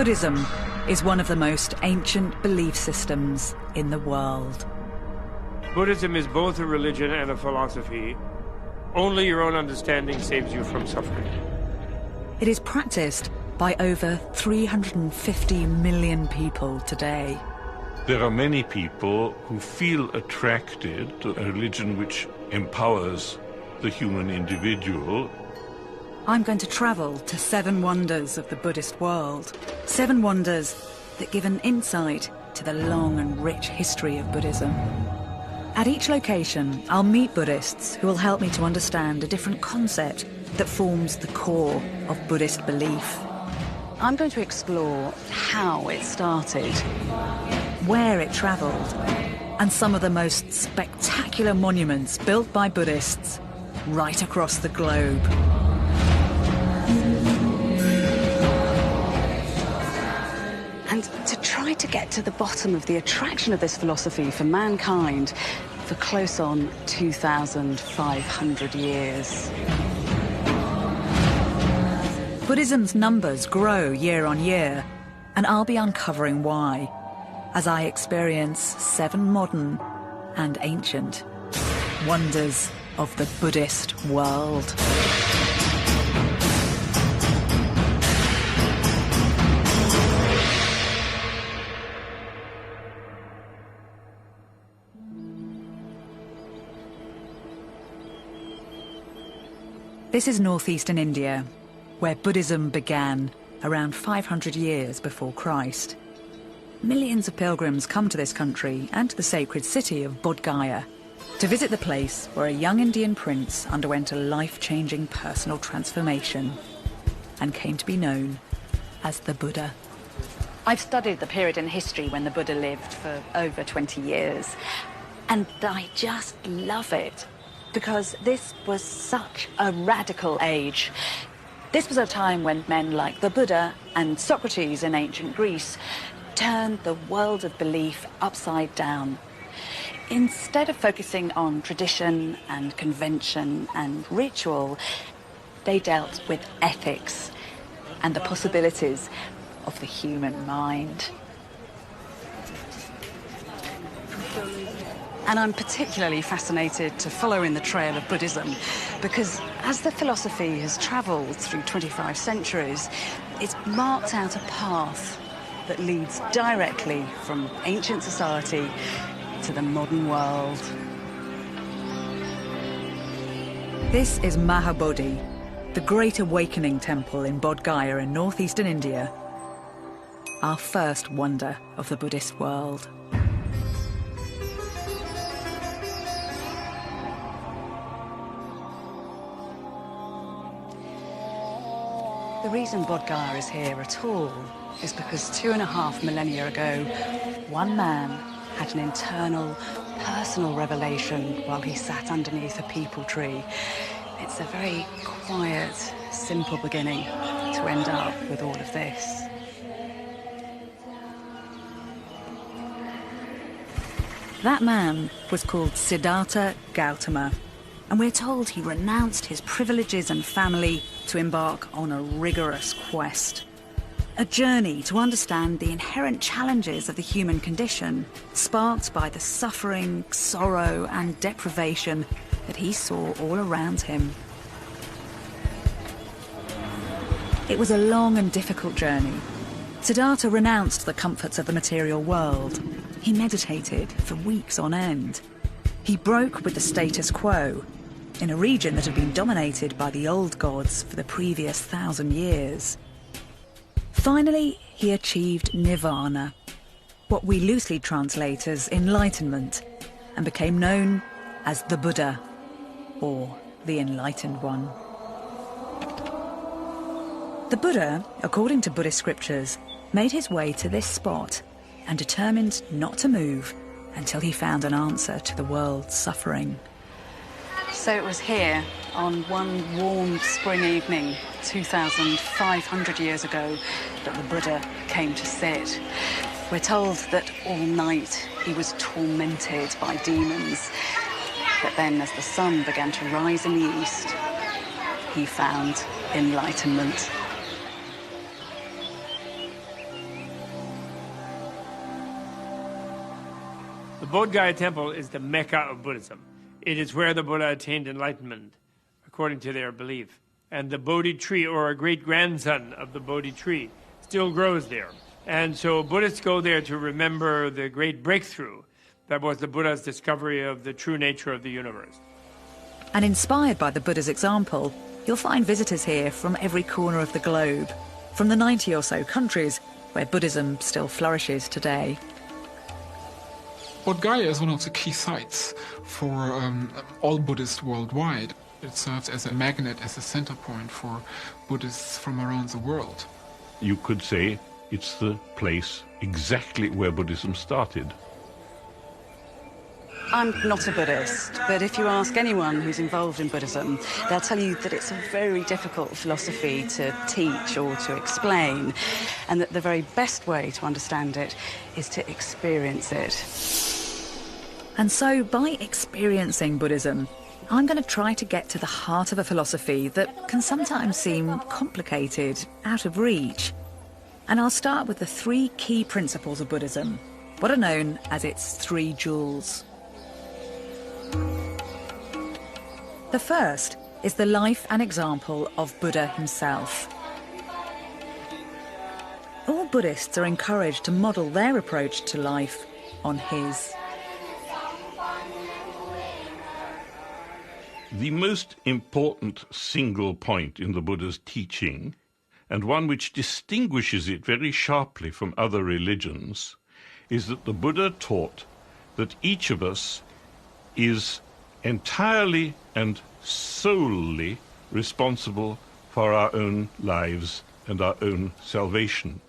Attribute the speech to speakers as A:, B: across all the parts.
A: Buddhism is one of the most ancient belief systems in the world.
B: Buddhism is both a religion and a philosophy. Only your own understanding saves you from suffering.
A: It is practiced by over 350 million people today.
C: There are many people who feel attracted to a religion which empowers the human individual.
A: I'm going to travel to 7 wonders of the Buddhist world. 7 wonders that give an insight to the long and rich history of Buddhism. At each location, I'll meet Buddhists who will help me to understand a different concept that forms the core of Buddhist belief. I'm going to explore how it started, where it travelled, and some of the most spectacular monuments built by Buddhists right across the globe. And to try to get to the bottom of the attraction of this philosophy for mankind for close on 2,500 years. Buddhism's numbers grow year on year, and I'll be uncovering why, as I experience 7 modern and ancient wonders of the Buddhist world. This is northeastern India, where Buddhism began around 500 years before Christ. Millions of pilgrims come to this country and to the sacred city of Bodh Gaya to visit the place where a young Indian prince underwent a life-changing personal transformation and came to be known as the Buddha. I've studied the period in history when the Buddha lived for over 20 years, and I just love it. Because this was such a radical age. This was a time when men like the Buddha and Socrates in ancient Greece turned the world of belief upside down. Instead of focusing on tradition and convention and ritual, they dealt with ethics and the possibilities of the human mind. And I'm particularly fascinated to follow in the trail of Buddhism because as the philosophy has travelled through 25 centuries, it's marked out a path that leads directly from ancient society to the modern world. This is Mahabodhi, the Great Awakening Temple in Bodh Gaya in northeastern India, our first wonder of the Buddhist world. The reason Bodh Gaya is here at all is because 2.5 millennia ago, one man had an internal, personal revelation while he sat underneath a peepal tree. It's a very quiet, simple beginning to end up with all of this. That man was called Siddhartha Gautama, and we're told he renounced his privileges and family to embark on a rigorous quest. A journey to understand the inherent challenges of the human condition, sparked by the suffering, sorrow and deprivation that he saw all around him. It was a long and difficult journey. Siddhartha renounced the comforts of the material world. He meditated for weeks on end. He broke with the status quo in a region that had been dominated by the old gods for the previous 1,000 years. Finally, he achieved nirvana, what we loosely translate as enlightenment, and became known as the Buddha, or the Enlightened One. The Buddha, according to Buddhist scriptures, made his way to this spot and determined not to move until he found an answer to the world's suffering. So it was here, on one warm spring evening, 2,500 years ago, that the Buddha came to sit. We're told that all night he was tormented by demons. But then, as the sun began to rise in the east, he found enlightenment.
B: Bodh Gaya Temple is the Mecca of Buddhism. It is where the Buddha attained enlightenment, according to their belief. And the Bodhi tree, or a great-grandson of the Bodhi tree, still grows there. And so Buddhists go there to remember the great breakthrough that was the Buddha's discovery of the true nature of the universe.
A: And inspired by the Buddha's example, you'll find visitors here from every corner of the globe, from the 90 or so countries where Buddhism still flourishes today.
D: Bodh Gaya is one of the key sites for all Buddhists worldwide. It serves as a magnet, as a center point for Buddhists from around the world.
C: You could say it's the place exactly where Buddhism started.
E: I'm not a Buddhist, but if you ask anyone who's involved in Buddhism, they'll tell you that it's a very difficult philosophy to teach or to explain, and that the very best way to understand it is to experience it.
A: And so, by experiencing Buddhism, I'm going to try to get to the heart of a philosophy that can sometimes seem complicated, out of reach. And I'll start with the 3 key principles of Buddhism, what are known as its 3 jewels. The first is the life and example of Buddha himself. All Buddhists are encouraged to model their approach to life on his.
C: The most important single point in the Buddha's teaching, and one which distinguishes it very sharply from other religions, is that the Buddha taught that each of us is entirely and solely responsible for our own lives and our own salvation.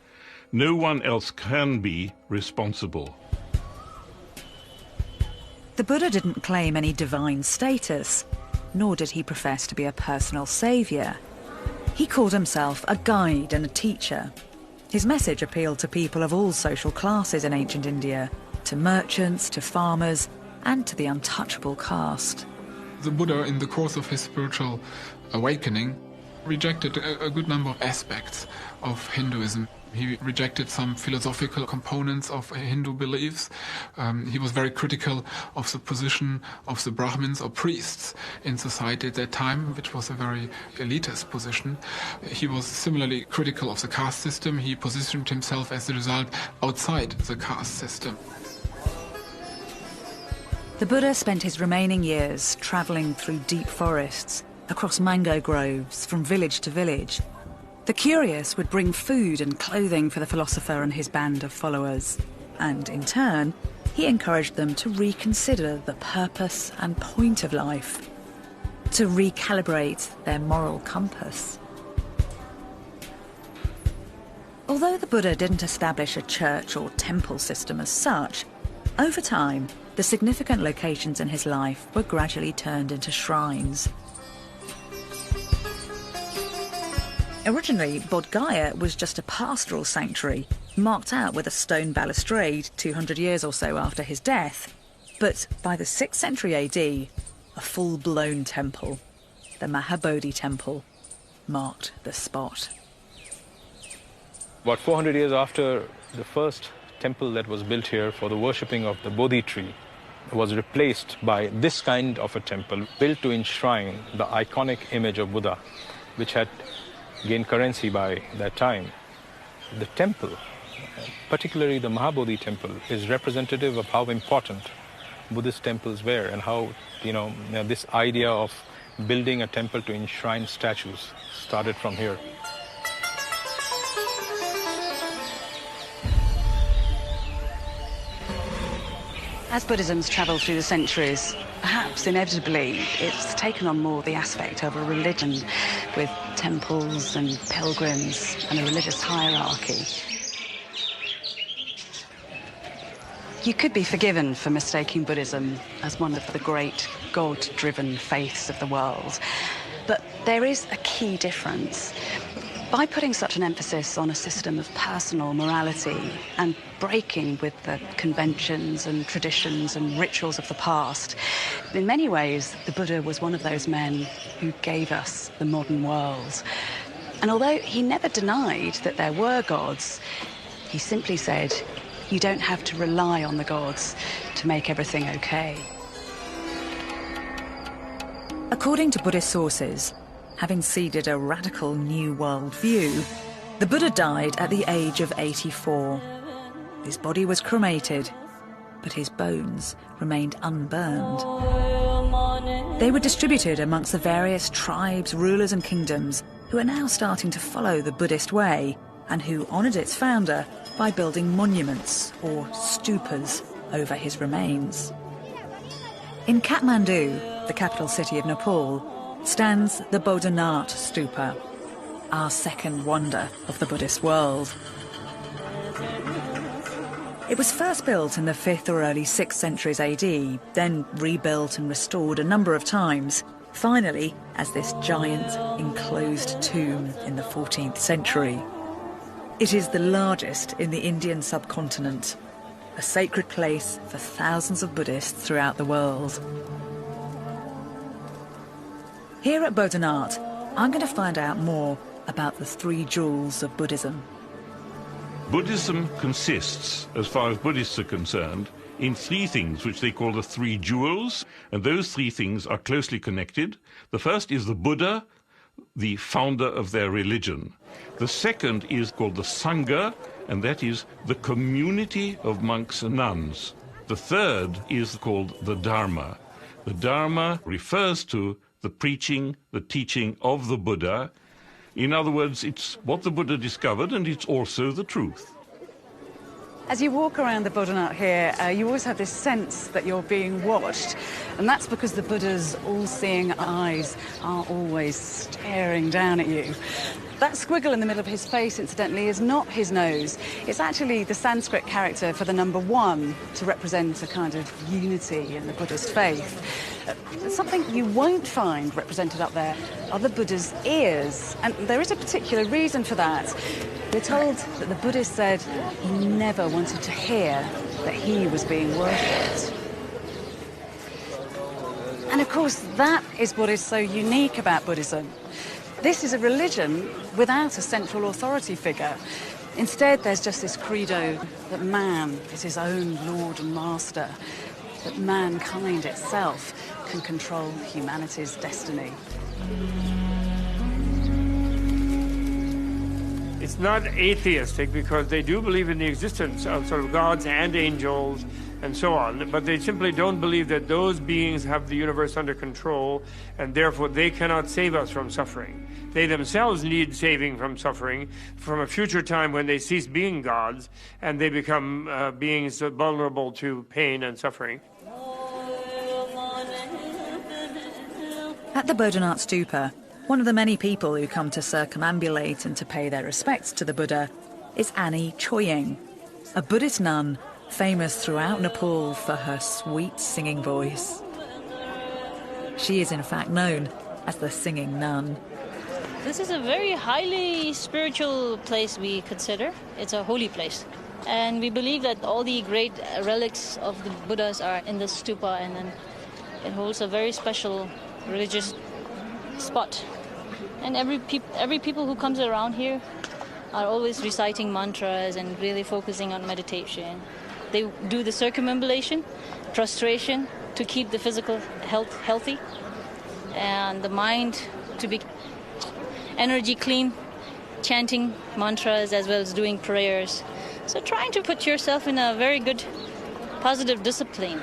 C: No one else can be responsible.
A: The Buddha didn't claim any divine status, nor did he profess to be a personal saviour. He called himself a guide and a teacher. His message appealed to people of all social classes in ancient India, to merchants, to farmers, and to the untouchable caste.
D: The Buddha, in the course of his spiritual awakening, rejected a good number of aspects of Hinduism. He rejected some philosophical components of Hindu beliefs. He was very critical of the position of the Brahmins or priests in society at that time, which was a very elitist position. He was similarly critical of the caste system. He positioned himself as a result outside the caste system.
A: The Buddha spent his remaining years travelling through deep forests, across mango groves, from village to village. The curious would bring food and clothing for the philosopher and his band of followers, and in turn, he encouraged them to reconsider the purpose and point of life, to recalibrate their moral compass. Although the Buddha didn't establish a church or temple system as such, over time, the significant locations in his life were gradually turned into shrines. Originally, Bodh Gaya was just a pastoral sanctuary, marked out with a stone balustrade 200 years or so after his death. But by the 6th century AD, a full-blown temple, the Mahabodhi Temple, marked the spot.
F: About 400 years after the first temple that was built here for the worshipping of the Bodhi tree was replaced by this kind of a temple built to enshrine the iconic image of Buddha, which had gained currency by that time. The temple, particularly the Mahabodhi temple, is representative of how important Buddhist temples were and how, this idea of building a temple to enshrine statues started from here.
E: As Buddhism's travelled through the centuries, perhaps inevitably it's taken on more the aspect of a religion with temples and pilgrims and a religious hierarchy. You could be forgiven for mistaking Buddhism as one of the great God-driven faiths of the world, but there is a key difference. By putting such an emphasis on a system of personal morality and breaking with the conventions and traditions and rituals of the past, in many ways, the Buddha was one of those men who gave us the modern world. And although he never denied that there were gods, he simply said, you don't have to rely on the gods to make everything okay.
A: According to Buddhist sources, having seeded a radical new world view, the Buddha died at the age of 84. His body was cremated, but his bones remained unburned. They were distributed amongst the various tribes, rulers and kingdoms who are now starting to follow the Buddhist way and who honoured its founder by building monuments or stupas over his remains. In Kathmandu, the capital city of Nepal, stands the Bodhanath Stupa, our second wonder of the Buddhist world. It was first built in the 5th or early 6th centuries AD, then rebuilt and restored a number of times, finally as this giant enclosed tomb in the 14th century. It is the largest in the Indian subcontinent, a sacred place for thousands of Buddhists throughout the world. Here at Bodhanath, I'm going to find out more about the 3 jewels of Buddhism.
C: Buddhism consists, as far as Buddhists are concerned, in 3 things which they call the 3 jewels, and those 3 things are closely connected. The first is the Buddha, the founder of their religion. The second is called the Sangha, and that is the community of monks and nuns. The third is called the Dharma. The Dharma refers to the preaching, the teaching of the Buddha. In other words, it's what the Buddha discovered, and it's also the truth.
E: As you walk around the Bodhanath here, you always have this sense that you're being watched. And that's because the Buddha's all-seeing eyes are always staring down at you. That squiggle in the middle of his face, incidentally, is not his nose. It's actually the Sanskrit character for the number 1 to represent a kind of unity in the Buddhist faith. Something you won't find represented up there are the Buddha's ears. And there is a particular reason for that. We're told that the Buddha said he never wanted to hear that he was being worshipped. And of course, that is what is so unique about Buddhism. This is a religion without a central authority figure. Instead, there's just this credo that man is his own lord and master, that mankind itself can control humanity's destiny.
B: It's not atheistic because they do believe in the existence of sort of gods and angels and so on, but they simply don't believe that those beings have the universe under control, and therefore they cannot save us from suffering. They themselves need saving from suffering from a future time when they cease being gods and they become beings vulnerable to pain and suffering.
A: At the Bodhanath Stupa, one of the many people who come to circumambulate and to pay their respects to the Buddha is Annie Choying, a Buddhist nun famous throughout Nepal for her sweet singing voice. She is in fact known as the Singing Nun.
G: This is a very highly spiritual place we consider. It's a holy place. And we believe that all the great relics of the Buddhas are in the stupa, and then it holds a very special religious spot. And every people who comes around here are always reciting mantras and really focusing on meditation. They do the circumambulation, prostration, to keep the physical health healthy and the mind to be energy clean, chanting mantras as well as doing prayers. So trying to put yourself in a very good, positive discipline.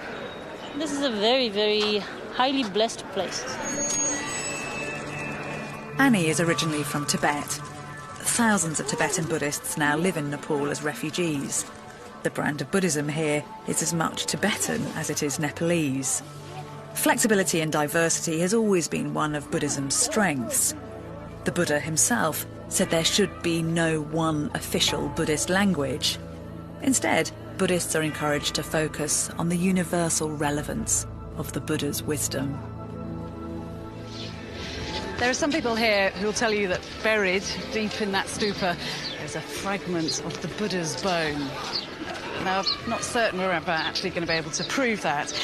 G: This is a very, very highly blessed place.
A: Annie is originally from Tibet. Thousands of Tibetan Buddhists now live in Nepal as refugees. The brand of Buddhism here is as much Tibetan as it is Nepalese. Flexibility and diversity has always been one of Buddhism's strengths. The Buddha himself said there should be no one official Buddhist language. Instead, Buddhists are encouraged to focus on the universal relevance of the Buddha's wisdom.
E: There are some people here who will tell you that buried deep in that stupa is a fragment of the Buddha's bone. Now, I'm not certain we're ever actually going to be able to prove that,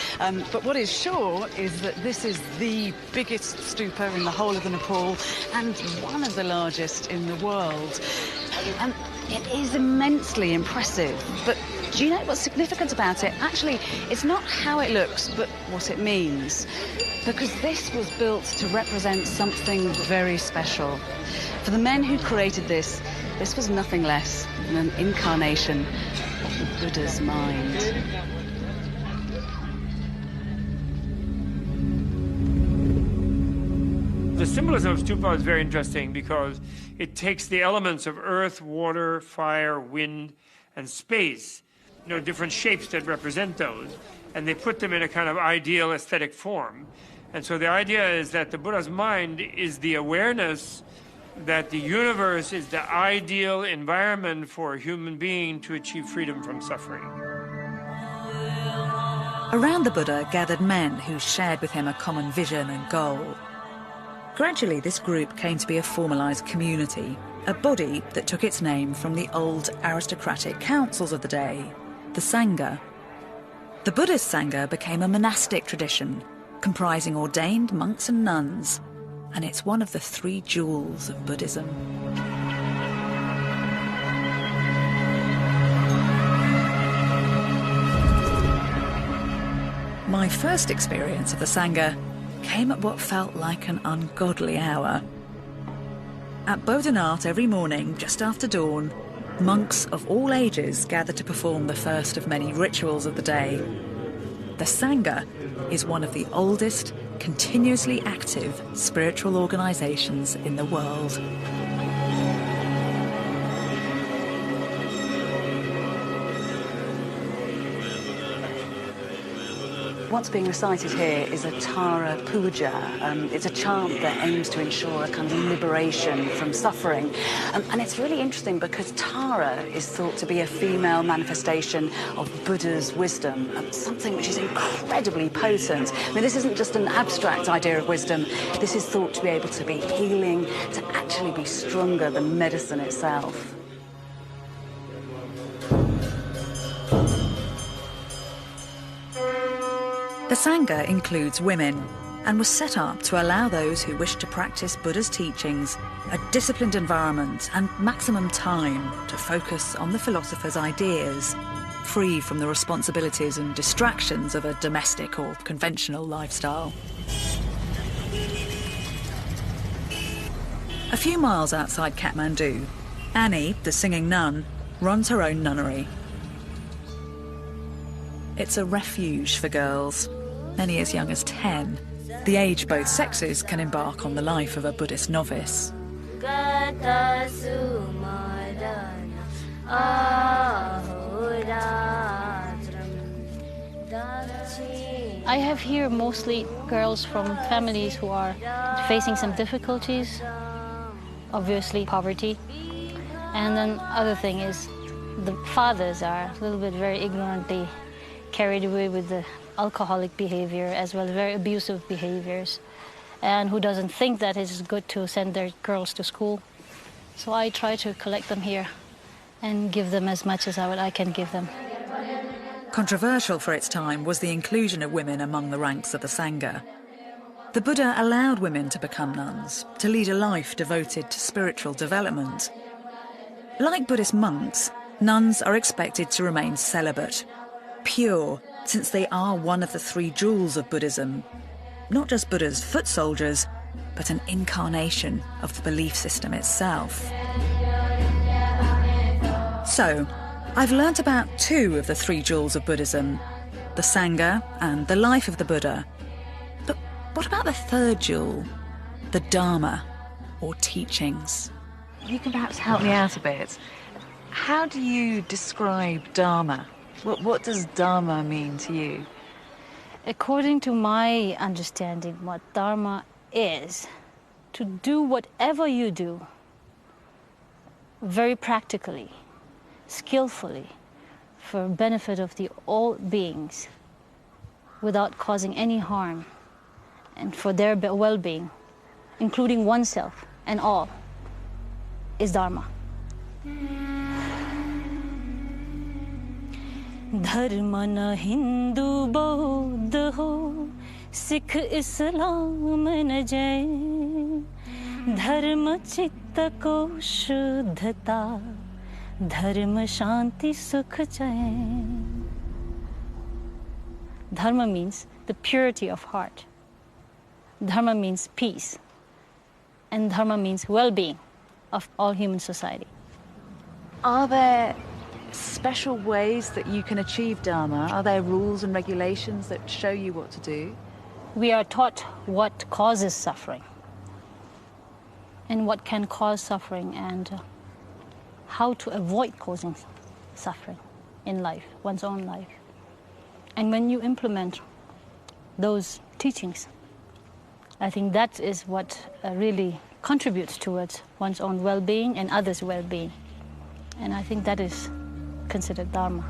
E: but what is sure is that this is the biggest stupa in the whole of the Nepal and one of the largest in the world. And It is immensely impressive, but do you know what's significant about it? Actually, it's not how it looks, but what it means. Because this was built to represent something very special. For the men who created this was nothing less than an incarnation of the Buddha's mind.
B: The symbolism of stupa is very interesting because it takes the elements of earth, water, fire, wind, and space, different shapes that represent those, and they put them in a kind of ideal aesthetic form. And so the idea is that the Buddha's mind is the awareness that the universe is the ideal environment for a human being to achieve freedom from suffering.
A: Around the Buddha gathered men who shared with him a common vision and goal. Gradually, this group came to be a formalised community, a body that took its name from the old aristocratic councils of the day, the Sangha. The Buddhist Sangha became a monastic tradition, comprising ordained monks and nuns, and it's one of the 3 jewels of Buddhism. My first experience of the Sangha came at what felt like an ungodly hour. At Bodhanath every morning, just after dawn, monks of all ages gather to perform the first of many rituals of the day. The Sangha is one of the oldest, continuously active spiritual organisations in the world.
E: What's being recited here is a Tara Puja. It's a chant that aims to ensure a kind of liberation from suffering. And it's really interesting because Tara is thought to be a female manifestation of Buddha's wisdom, something which is incredibly potent. I mean, this isn't just an abstract idea of wisdom. This is thought to be able to be healing, to actually be stronger than medicine itself.
A: The Sangha includes women and was set up to allow those who wish to practice Buddha's teachings a disciplined environment and maximum time to focus on the philosopher's ideas, free from the responsibilities and distractions of a domestic or conventional lifestyle. A few miles outside Kathmandu, Annie, the singing nun, runs her own nunnery. It's a refuge for girls, many as young as 10, the age both sexes can embark on the life of a Buddhist novice.
G: I have here mostly girls from families who are facing some difficulties, obviously poverty. And then other thing is the fathers are a little bit very ignorantly carried away with the alcoholic behavior as well as very abusive behaviors, and who doesn't think that it is good to send their girls to school. So I try to collect them here and give them as much as I can give them.
A: Controversial for its time was the inclusion of women among the ranks of the Sangha. The Buddha allowed women to become nuns, to lead a life devoted to spiritual development. Like Buddhist monks, nuns are expected to remain celibate, pure, since they are one of the 3 jewels of Buddhism. Not just Buddha's foot soldiers, but an incarnation of the belief system itself. So, I've learnt about 2 of the 3 jewels of Buddhism, the Sangha and the life of the Buddha. But what about the 3rd jewel, the Dharma, or teachings? You can perhaps help me out a bit. How do you describe Dharma? What does Dharma mean to you?
G: According to my understanding, what Dharma is, to do whatever you do, very practically, skillfully, for benefit of the all beings, without causing any harm, and for their well-being, including oneself and all, is Dharma. धर्म न हिंदू बौद्ध हो सिख इस्लाम न जैन धर्म चित्त को शुद्धता Dharma shanti sukha chain. Dharma means the purity of heart. Dharma means peace. And dharma means well-being of all human society.
E: Are there special ways that you can achieve Dharma? Are there rules and regulations that show you what to do?
G: We are taught what causes suffering and what can cause suffering and how to avoid causing suffering in life, one's own life. And when you implement those teachings, I think that is what really contributes towards one's own well-being and others' well-being. And I think that is considered Dharma.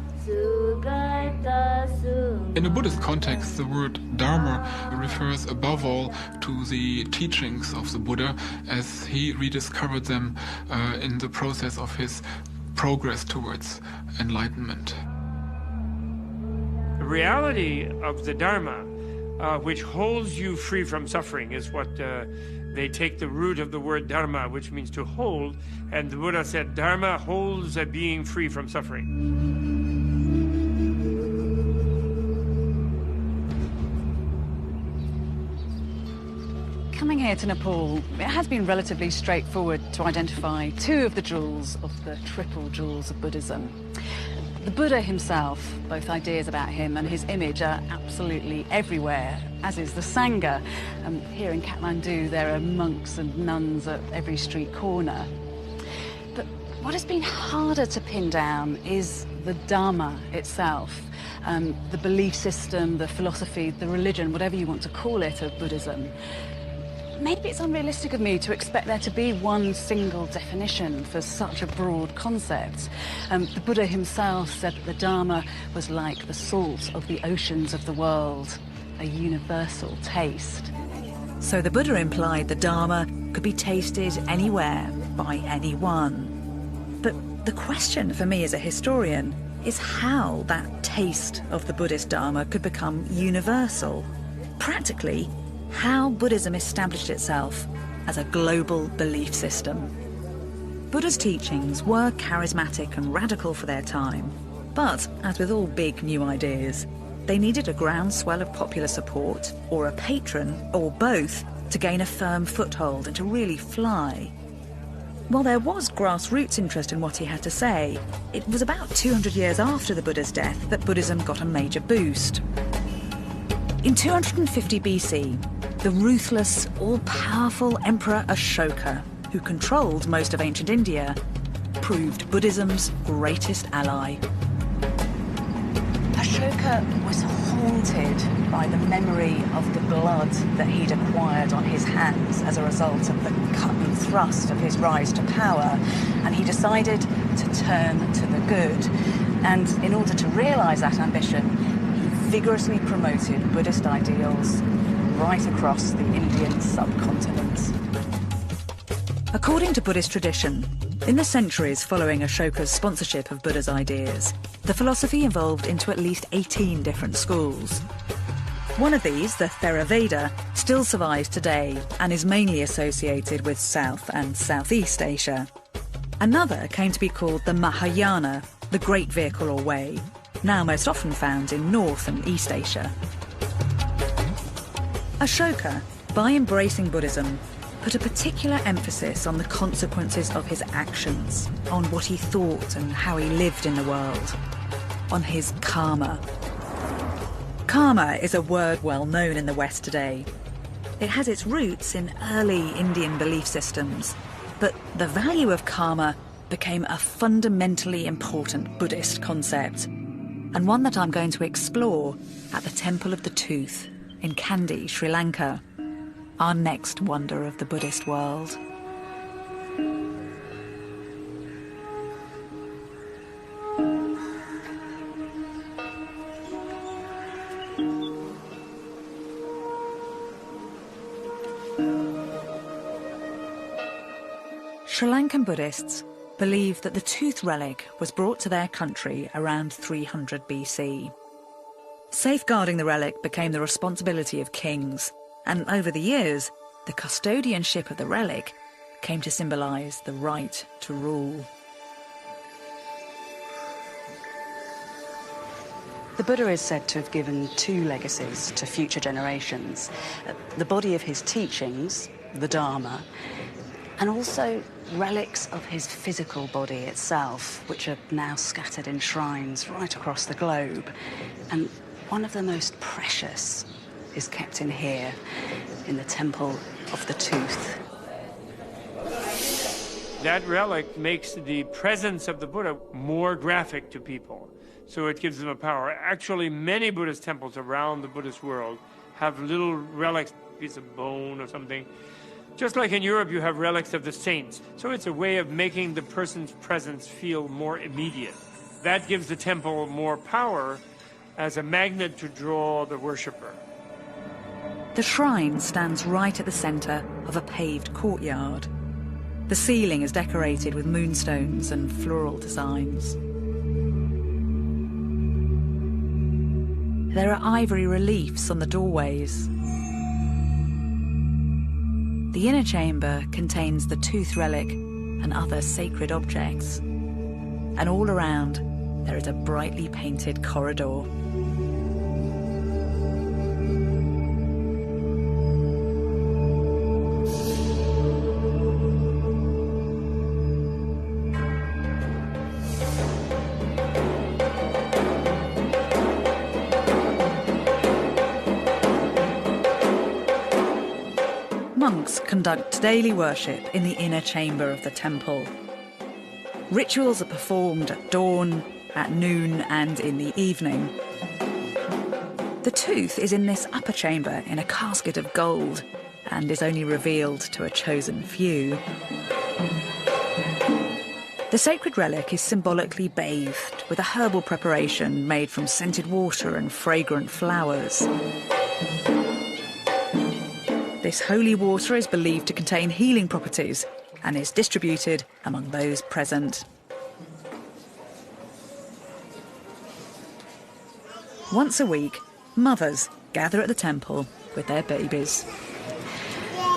D: In a Buddhist context, the word Dharma refers above all to the teachings of the Buddha as he rediscovered them in the process of his progress towards enlightenment.
B: The reality of the Dharma, which holds you free from suffering, is what they take the root of the word dharma, which means to hold, and the Buddha said dharma holds a being free from suffering.
E: Coming here to Nepal, it has been relatively straightforward to identify two of the jewels of the triple jewels of Buddhism. The Buddha himself, both ideas about him and his image are absolutely everywhere, as is the Sangha. Here in Kathmandu, there are monks and nuns at every street corner. But what has been harder to pin down is the Dharma itself, the belief system, the philosophy, the religion, whatever you want to call it, of Buddhism. Maybe it's unrealistic of me to expect there to be one single definition for such a broad concept. The Buddha himself said that the Dharma was like the salt of the oceans of the world, a universal taste.
A: So the Buddha implied the Dharma could be tasted anywhere by anyone. But the question for me as a historian is how that taste of the Buddhist Dharma could become universal. Practically, how Buddhism established itself as a global belief system. Buddha's teachings were charismatic and radical for their time, but as with all big new ideas, they needed a groundswell of popular support, or a patron, or both, to gain a firm foothold and to really fly. While there was grassroots interest in what he had to say, it was about 200 years after the Buddha's death that Buddhism got a major boost. In 250 BC, the ruthless, all-powerful Emperor Ashoka, who controlled most of ancient India, proved Buddhism's greatest ally.
E: Ashoka was haunted by the memory of the blood that he'd acquired on his hands as a result of the cut and thrust of his rise to power, and he decided to turn to the good. And in order to realise that ambition, he vigorously promoted Buddhist ideals right across the Indian subcontinent.
A: According to Buddhist tradition, in the centuries following Ashoka's sponsorship of Buddha's ideas, the philosophy evolved into at least 18 different schools. One of these, the Theravada, still survives today and is mainly associated with South and Southeast Asia. Another came to be called the Mahayana, the Great Vehicle or Way, now most often found in North and East Asia. Ashoka, by embracing Buddhism, put a particular emphasis on the consequences of his actions, on what he thought and how he lived in the world, on his karma. Karma is a word well known in the West today. It has its roots in early Indian belief systems, but the value of karma became a fundamentally important Buddhist concept, and one that I'm going to explore at the Temple of the Tooth in Kandy, Sri Lanka, our next wonder of the Buddhist world. Sri Lankan Buddhists believe that the tooth relic was brought to their country around 300 BC. Safeguarding the relic became the responsibility of kings, and over the years, the custodianship of the relic came to symbolise the right to rule.
E: The Buddha is said to have given two legacies to future generations. The body of his teachings, the Dharma, and also relics of his physical body itself, which are now scattered in shrines right across the globe. And one of the most precious is kept in here, in the Temple of the Tooth.
B: That relic makes the presence of the Buddha more graphic to people, so it gives them a power. Actually, many Buddhist temples around the Buddhist world have little relics, a piece of bone or something. Just like in Europe, you have relics of the saints. So it's a way of making the person's presence feel more immediate. That gives the temple more power as a magnet to draw the worshipper.
A: The shrine stands right at the centre of a paved courtyard. The ceiling is decorated with moonstones and floral designs. There are ivory reliefs on the doorways. The inner chamber contains the tooth relic and other sacred objects. And all around, there is a brightly painted corridor. Monks conduct daily worship in the inner chamber of the temple. Rituals are performed at dawn, at noon, and in the evening. The tooth is in this upper chamber in a casket of gold and is only revealed to a chosen few. The sacred relic is symbolically bathed with a herbal preparation made from scented water and fragrant flowers. This holy water is believed to contain healing properties and is distributed among those present. Once a week, mothers gather at the temple with their babies.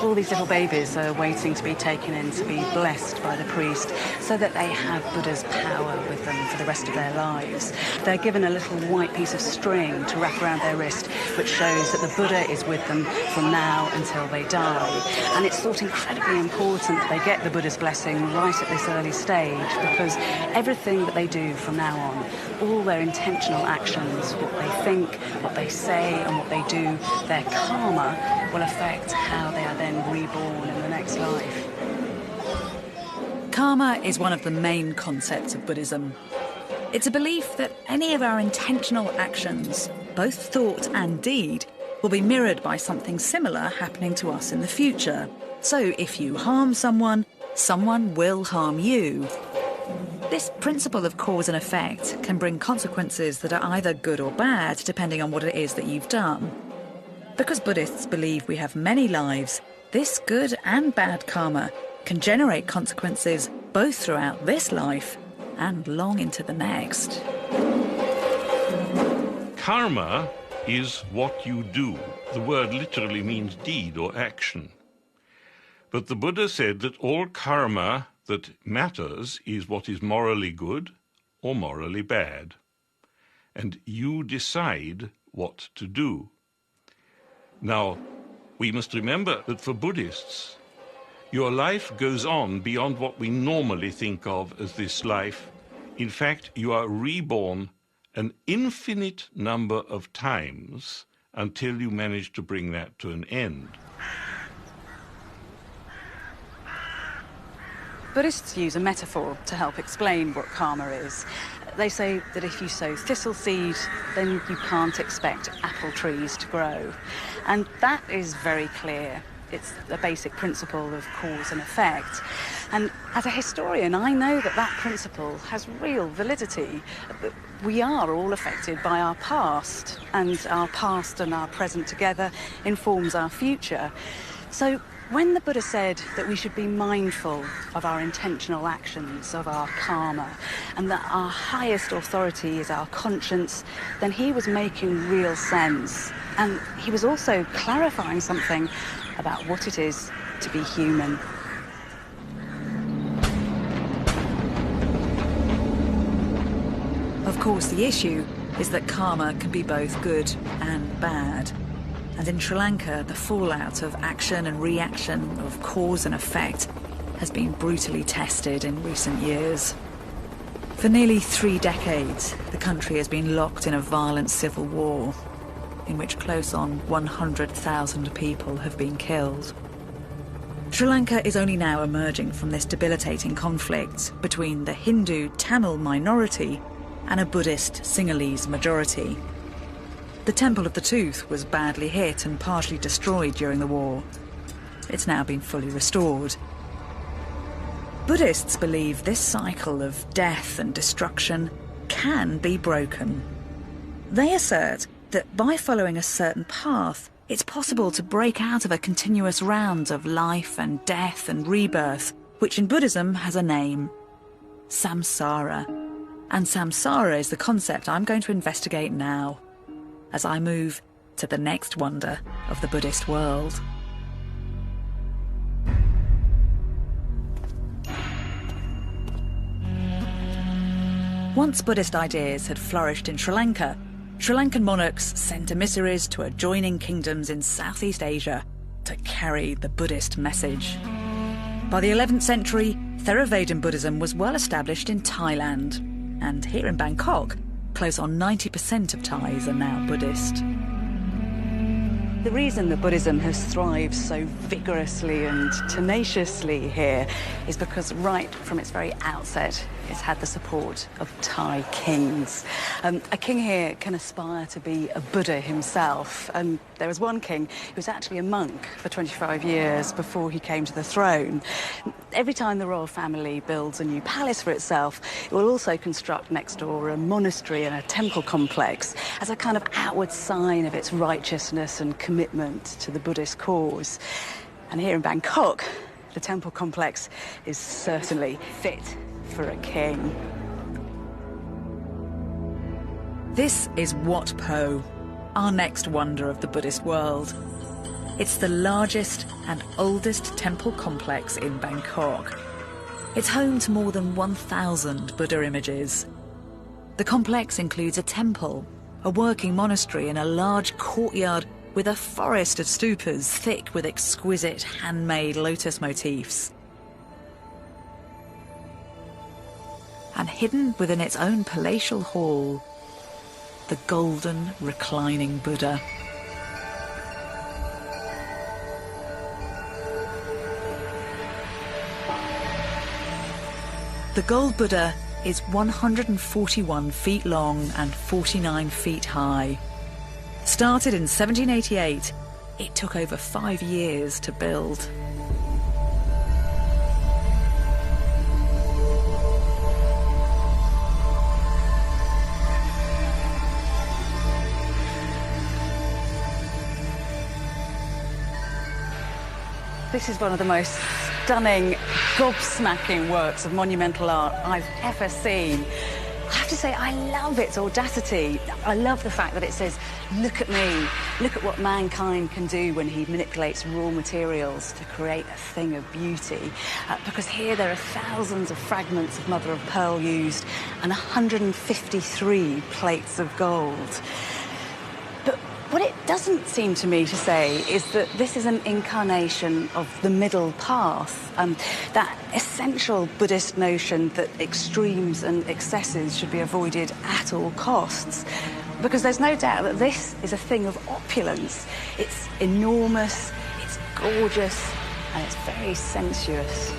E: All these little babies are waiting to be taken in to be blessed by the priest so that they have Buddha's power with them for the rest of their lives. They're given a little white piece of string to wrap around their wrist, which shows that the Buddha is with them from now until they die. And it's thought incredibly important that they get the Buddha's blessing right at this early stage, because everything that they do from now on, all their intentional actions, what they think, what they say and what they do, their karma will affect how they are then reborn in the next life.
A: Karma is one of the main concepts of Buddhism. It's a belief that any of our intentional actions, both thought and deed, will be mirrored by something similar happening to us in the future. So if you harm someone, someone will harm you. This principle of cause and effect can bring consequences that are either good or bad, depending on what it is that you've done. Because Buddhists believe we have many lives, this good and bad karma can generate consequences both throughout this life and long into the next.
C: Karma is what you do. The word literally means deed or action. But the Buddha said that all karma that matters is what is morally good or morally bad. And you decide what to do. Now, we must remember that for Buddhists, your life goes on beyond what we normally think of as this life. In fact, you are reborn an infinite number of times until you manage to bring that to an end.
E: Buddhists use a metaphor to help explain what karma is. They say that if you sow thistle seed, then you can't expect apple trees to grow. And that is very clear. It's a basic principle of cause and effect. And as a historian, I know that that principle has real validity. We are all affected by our past, and our past and our present together informs our future. So when the Buddha said that we should be mindful of our intentional actions, of our karma, and that our highest authority is our conscience, then he was making real sense. And he was also clarifying something about what it is to be human.
A: Of course, the issue is that karma can be both good and bad. And in Sri Lanka, the fallout of action and reaction, of cause and effect, has been brutally tested in recent years. For nearly 3 decades, the country has been locked in a violent civil war, in which close on 100,000 people have been killed. Sri Lanka is only now emerging from this debilitating conflict between the Hindu Tamil minority and a Buddhist Sinhalese majority. The Temple of the Tooth was badly hit and partially destroyed during the war. It's now been fully restored. Buddhists believe this cycle of death and destruction can be broken. They assert that by following a certain path, it's possible to break out of a continuous round of life and death and rebirth, which in Buddhism has a name: samsara. And samsara is the concept I'm going to investigate now, as I move to the next wonder of the Buddhist world. Once Buddhist ideas had flourished in Sri Lanka, Sri Lankan monarchs sent emissaries to adjoining kingdoms in Southeast Asia to carry the Buddhist message. By the 11th century, Theravada Buddhism was well established in Thailand, and here in Bangkok, close on 90% of Thais are now Buddhist.
E: The reason that Buddhism has thrived so vigorously and tenaciously here is because right from its very outset, it's had the support of Thai kings. A king here can aspire to be a Buddha himself, and there was one king who was actually a monk for 25 years before he came to the throne. Every time the royal family builds a new palace for itself, it will also construct next door a monastery and a temple complex as a kind of outward sign of its righteousness and commitment to the Buddhist cause. And here in Bangkok, the temple complex is certainly fit for a king.
A: This is Wat Po, our next wonder of the Buddhist world. It's the largest and oldest temple complex in Bangkok. It's home to more than 1,000 Buddha images. The complex includes a temple, a working monastery, and a large courtyard with a forest of stupas thick with exquisite handmade lotus motifs. And hidden within its own palatial hall, the golden reclining Buddha. The gold Buddha is 141 feet long and 49 feet high. Started in 1788, it took over 5 years to build.
E: This is one of the most stunning, gobsmacking works of monumental art I've ever seen. I have to say, I love its audacity. I love the fact that it says, look at me, look at what mankind can do when he manipulates raw materials to create a thing of beauty. Because here there are thousands of fragments of mother of pearl used and 153 plates of gold. But what it doesn't seem to me to say is that this is an incarnation of the middle path, that essential Buddhist notion that extremes and excesses should be avoided at all costs. Because there's no doubt that this is a thing of opulence. It's enormous, it's gorgeous, and it's very sensuous.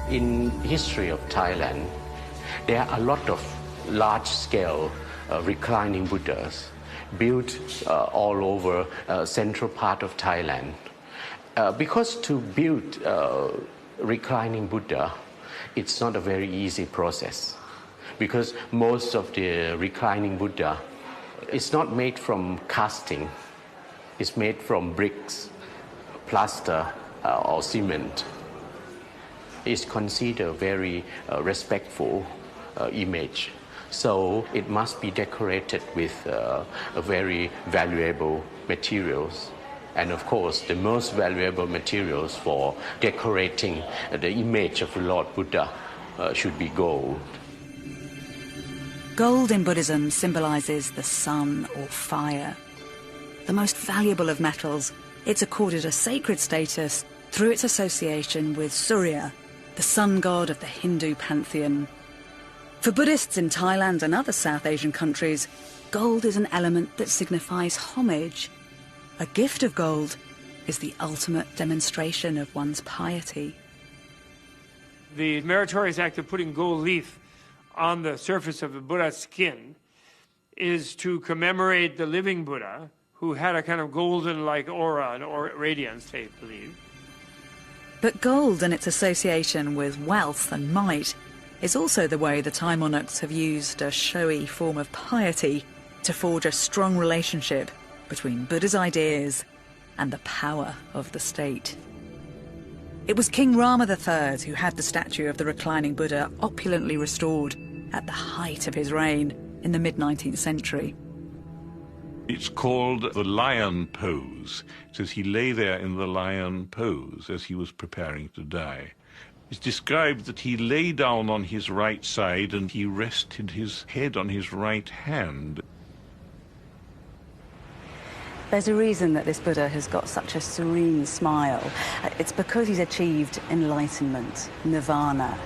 H: In history of Thailand, there are a lot of large-scale reclining Buddhas built all over central part of Thailand. Because to build reclining Buddha, it's not a very easy process. Because most of the reclining Buddha is not made from casting. It's made from bricks, plaster, or cement. It's considered a very respectful image. So it must be decorated with very valuable materials. And of course, the most valuable materials for decorating the image of the Lord Buddha should be gold.
A: Gold in Buddhism symbolizes the sun or fire. The most valuable of metals, it's accorded a sacred status through its association with Surya, the sun god of the Hindu pantheon. For Buddhists in Thailand and other South Asian countries, gold is an element that signifies homage. A gift of gold is the ultimate demonstration of one's piety.
B: The meritorious act of putting gold leaf on the surface of the Buddha's skin is to commemorate the living Buddha, who had a kind of golden-like aura and radiance, they believe.
A: But gold and its association with wealth and might is also the way the Thai monarchs have used a showy form of piety to forge a strong relationship between Buddha's ideas and the power of the state. It was King Rama III who had the statue of the reclining Buddha opulently restored at the height of his reign in the mid-19th century.
C: It's called the lion pose. It says he lay there in the lion pose as he was preparing to die. It's described that he lay down on his right side and he rested his head on his right hand.
E: There's a reason that this Buddha has got such a serene smile. It's because he's achieved enlightenment, nirvana.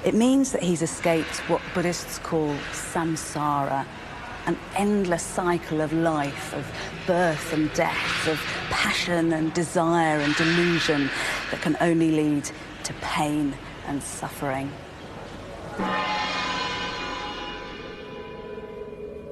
E: It means that he's escaped what Buddhists call samsara, an endless cycle of life, of birth and death, of passion and desire and delusion that can only lead to pain and suffering.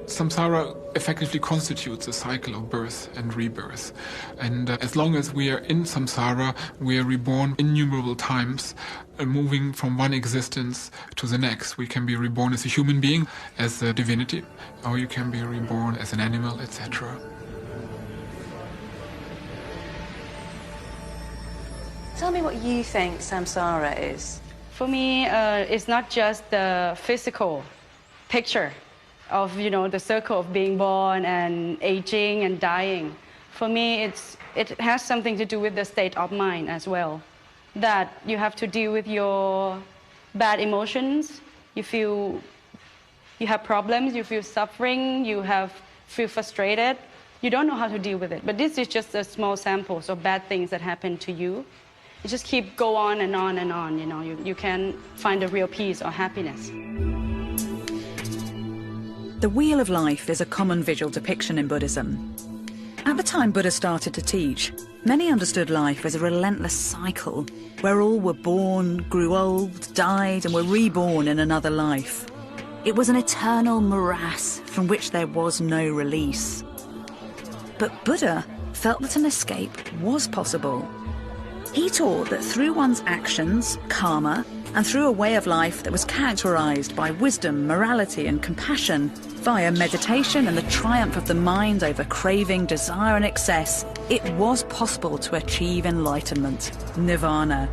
D: Samsara effectively constitutes a cycle of birth and rebirth. And as long as we are in samsara, we are reborn innumerable times, moving from one existence to the next. We can be reborn as a human being, as a divinity, or you can be reborn as an animal, etc.
E: Tell me what you think samsara is.
I: For me, it's not just the physical picture of, the circle of being born and aging and dying. For me, it has something to do with the state of mind as well. That you have to deal with your bad emotions. You have problems, you feel suffering, feel frustrated. You don't know how to deal with it. But this is just a small sample of bad things that happen to you. You just go on and on and on, You can't find a real peace or happiness.
A: The Wheel of Life is a common visual depiction in Buddhism. At the time Buddha started to teach, many understood life as a relentless cycle where all were born, grew old, died, and were reborn in another life. It was an eternal morass from which there was no release. But Buddha felt that an escape was possible. He taught that through one's actions, karma, and through a way of life that was characterized by wisdom, morality, and compassion, via meditation and the triumph of the mind over craving, desire, and excess, it was possible to achieve enlightenment, nirvana.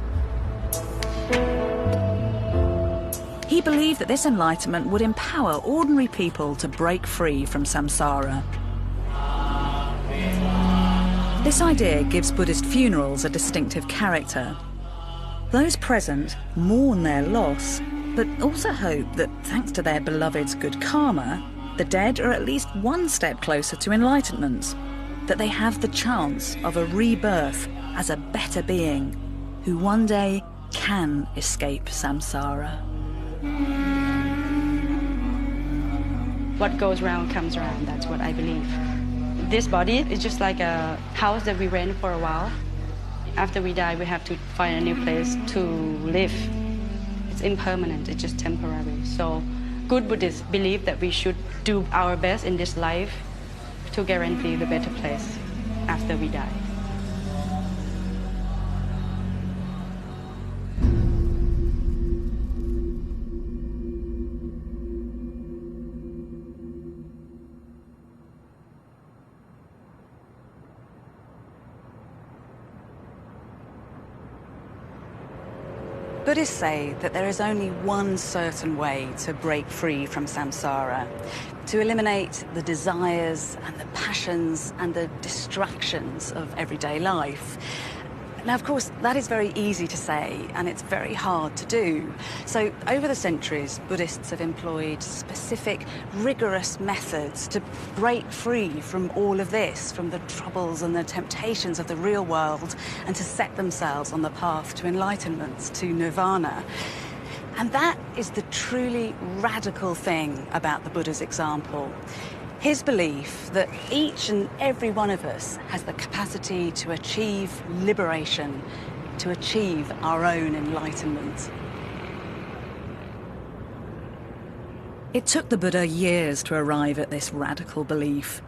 A: He believed that this enlightenment would empower ordinary people to break free from samsara. This idea gives Buddhist funerals a distinctive character. Those present mourn their loss, but also hope that thanks to their beloved's good karma, the dead are at least one step closer to enlightenment, that they have the chance of a rebirth as a better being who one day can escape samsara.
I: What goes round comes around, that's what I believe. This body is just like a house that we rent for a while. After we die, we have to find a new place to live. It's impermanent, it's just temporary. So good Buddhists believe that we should do our best in this life to guarantee the better place after we die.
E: Buddhists say that there is only one certain way to break free from samsara, to eliminate the desires and the passions and the distractions of everyday life. Now, of course, that is very easy to say, and it's very hard to do. So, over the centuries, Buddhists have employed specific, rigorous methods to break free from all of this, from the troubles and the temptations of the real world, and to set themselves on the path to enlightenment, to nirvana. And that is the truly radical thing about the Buddha's example. His belief that each and every one of us has the capacity to achieve liberation, to achieve our own enlightenment.
A: It took the Buddha years to arrive at this radical belief.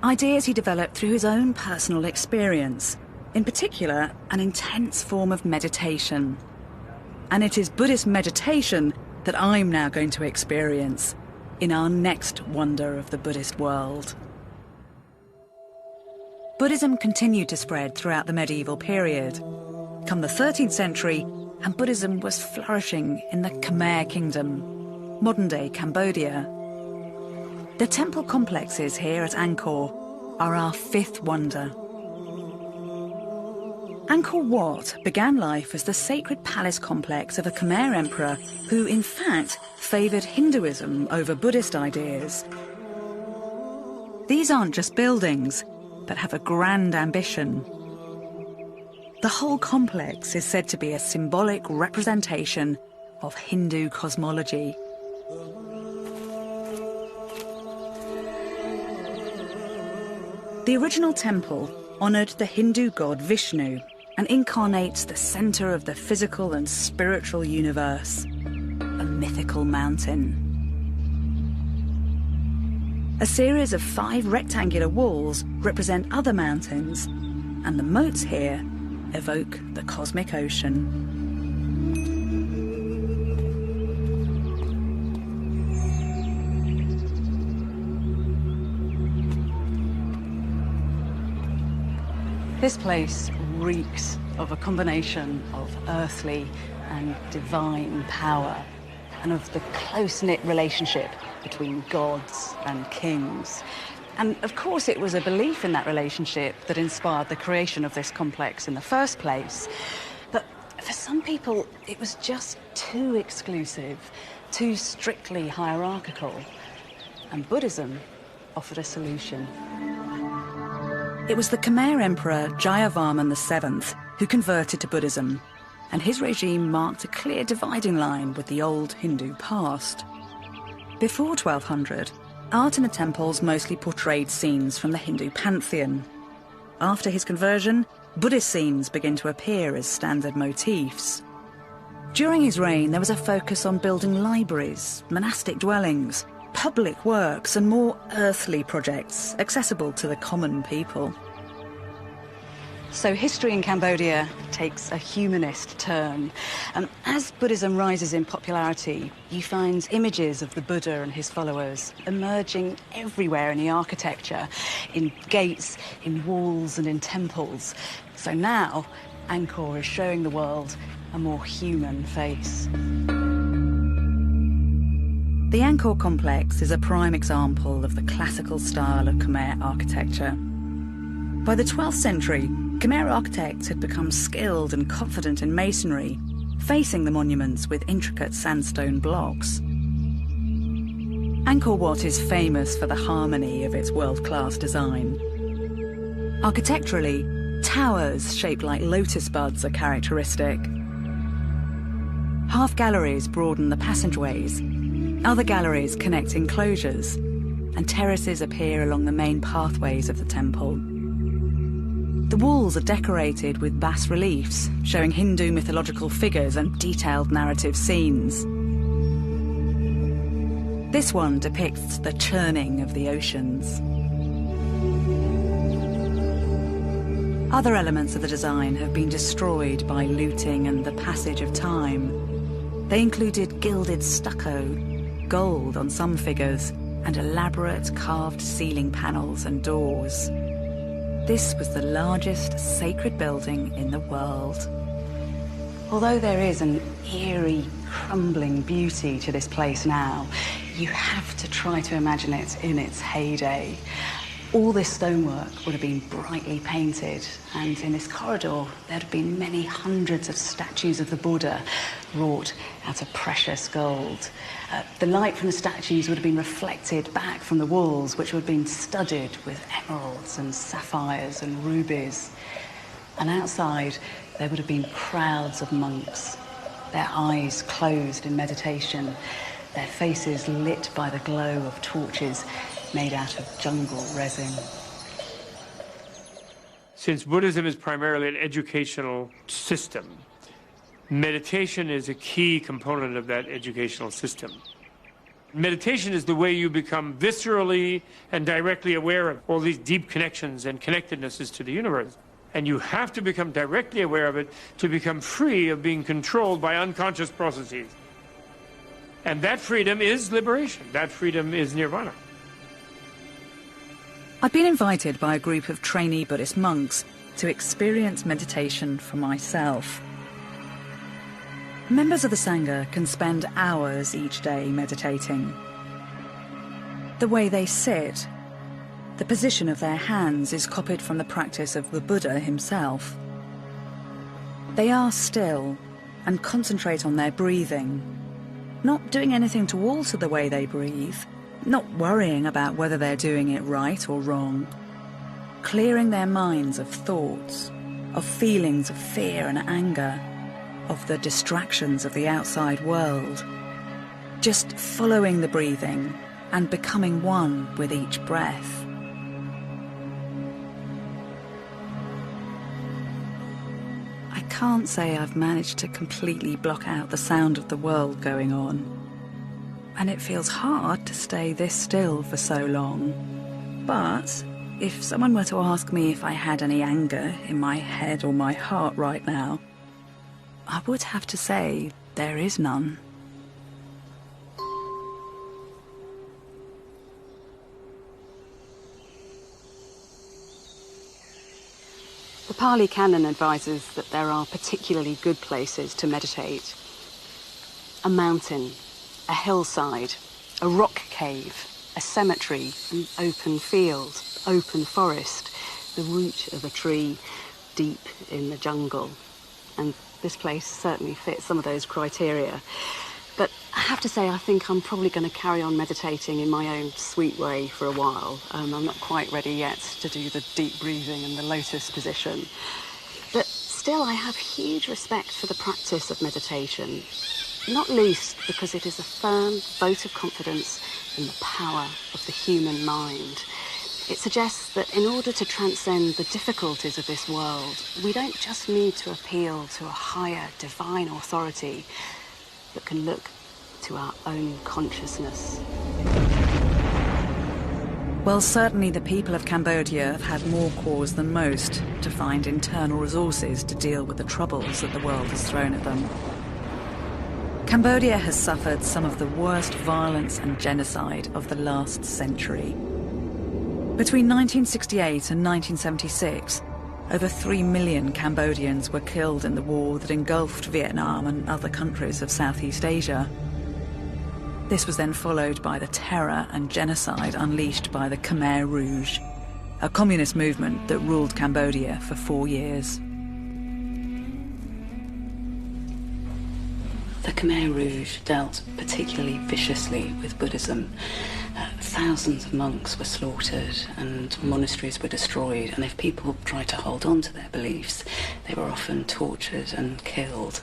A: Ideas he developed through his own personal experience, in particular, an intense form of meditation. And it is Buddhist meditation that I'm now going to experience in our next wonder of the Buddhist world. Buddhism continued to spread throughout the medieval period. Come the 13th century, and Buddhism was flourishing in the Khmer Kingdom, modern-day Cambodia. The temple complexes here at Angkor are our fifth wonder. Angkor Wat began life as the sacred palace complex of a Khmer emperor who, in fact, favoured Hinduism over Buddhist ideas. These aren't just buildings, but have a grand ambition. The whole complex is said to be a symbolic representation of Hindu cosmology. The original temple honoured the Hindu god Vishnu and incarnates the centre of the physical and spiritual universe, a mythical mountain. A series of 5 rectangular walls represent other mountains, and the moats here evoke the cosmic ocean.
E: This place reeks of a combination of earthly and divine power, and of the close-knit relationship between gods and kings. And of course it was a belief in that relationship that inspired the creation of this complex in the first place. But for some people, it was just too exclusive, too strictly hierarchical. And Buddhism offered a solution.
A: It was the Khmer Emperor Jayavarman VII who converted to Buddhism, and his regime marked a clear dividing line with the old Hindu past. Before 1200, art in the temples mostly portrayed scenes from the Hindu pantheon. After his conversion, Buddhist scenes begin to appear as standard motifs. During his reign, there was a focus on building libraries, monastic dwellings, public works and more earthly projects accessible to the common people.
E: So history in Cambodia takes a humanist turn. As Buddhism rises in popularity, you find images of the Buddha and his followers emerging everywhere in the architecture, in gates, in walls and in temples. So now, Angkor is showing the world a more human face.
A: The Angkor complex is a prime example of the classical style of Khmer architecture. By the 12th century, Khmer architects had become skilled and confident in masonry, facing the monuments with intricate sandstone blocks. Angkor Wat is famous for the harmony of its world-class design. Architecturally, towers shaped like lotus buds are characteristic. Half galleries broaden the passageways. Other galleries connect enclosures, and terraces appear along the main pathways of the temple. The walls are decorated with bas-reliefs, showing Hindu mythological figures and detailed narrative scenes. This one depicts the churning of the oceans. Other elements of the design have been destroyed by looting and the passage of time. They included gilded stucco, gold on some figures, and elaborate carved ceiling panels and doors. This was the largest sacred building in the world.
E: Although there is an eerie, crumbling beauty to this place now, you have to try to imagine it in its heyday. All this stonework would have been brightly painted, and in this corridor there'd have been many hundreds of statues of the Buddha wrought out of precious gold. The light from the statues would have been reflected back from the walls, which would have been studded with emeralds and sapphires and rubies. And outside there would have been crowds of monks, their eyes closed in meditation, their faces lit by the glow of torches made out of jungle resin.
B: Since Buddhism is primarily an educational system, meditation is a key component of that educational system. Meditation is the way you become viscerally and directly aware of all these deep connections and connectednesses to the universe. And you have to become directly aware of it to become free of being controlled by unconscious processes. And that freedom is liberation. That freedom is nirvana.
A: I'd been invited by a group of trainee Buddhist monks to experience meditation for myself. Members of the Sangha can spend hours each day meditating. The way they sit, the position of their hands is copied from the practice of the Buddha himself. They are still and concentrate on their breathing, not doing anything to alter the way they breathe, not worrying about whether they're doing it right or wrong, clearing their minds of thoughts, of feelings of fear and anger, of the distractions of the outside world, just following the breathing and becoming one with each breath. I can't say I've managed to completely block out the sound of the world going on. And it feels hard to stay this still for so long. But if someone were to ask me if I had any anger in my head or my heart right now, I would have to say there is none.
E: The Pali Canon advises that there are particularly good places to meditate. A mountain, a hillside, a rock cave, a cemetery, an open field, open forest, the root of a tree deep in the jungle. And this place certainly fits some of those criteria. But I have to say, I think I'm probably going to carry on meditating in my own sweet way for a while. I'm not quite ready yet to do the deep breathing and the lotus position. But still, I have huge respect for the practice of meditation, not least because it is a firm vote of confidence in the power of the human mind. It suggests that in order to transcend the difficulties of this world, we don't just need to appeal to a higher divine authority, but can look to our own consciousness.
A: Well, certainly the people of Cambodia have had more cause than most to find internal resources to deal with the troubles that the world has thrown at them. Cambodia has suffered some of the worst violence and genocide of the last century. Between 1968 and 1976, over 3 million Cambodians were killed in the war that engulfed Vietnam and other countries of Southeast Asia. This was then followed by the terror and genocide unleashed by the Khmer Rouge, a communist movement that ruled Cambodia for 4 years.
E: The Khmer Rouge dealt particularly viciously with Buddhism. Thousands of monks were slaughtered and monasteries were destroyed, and if people tried to hold on to their beliefs, they were often tortured and killed.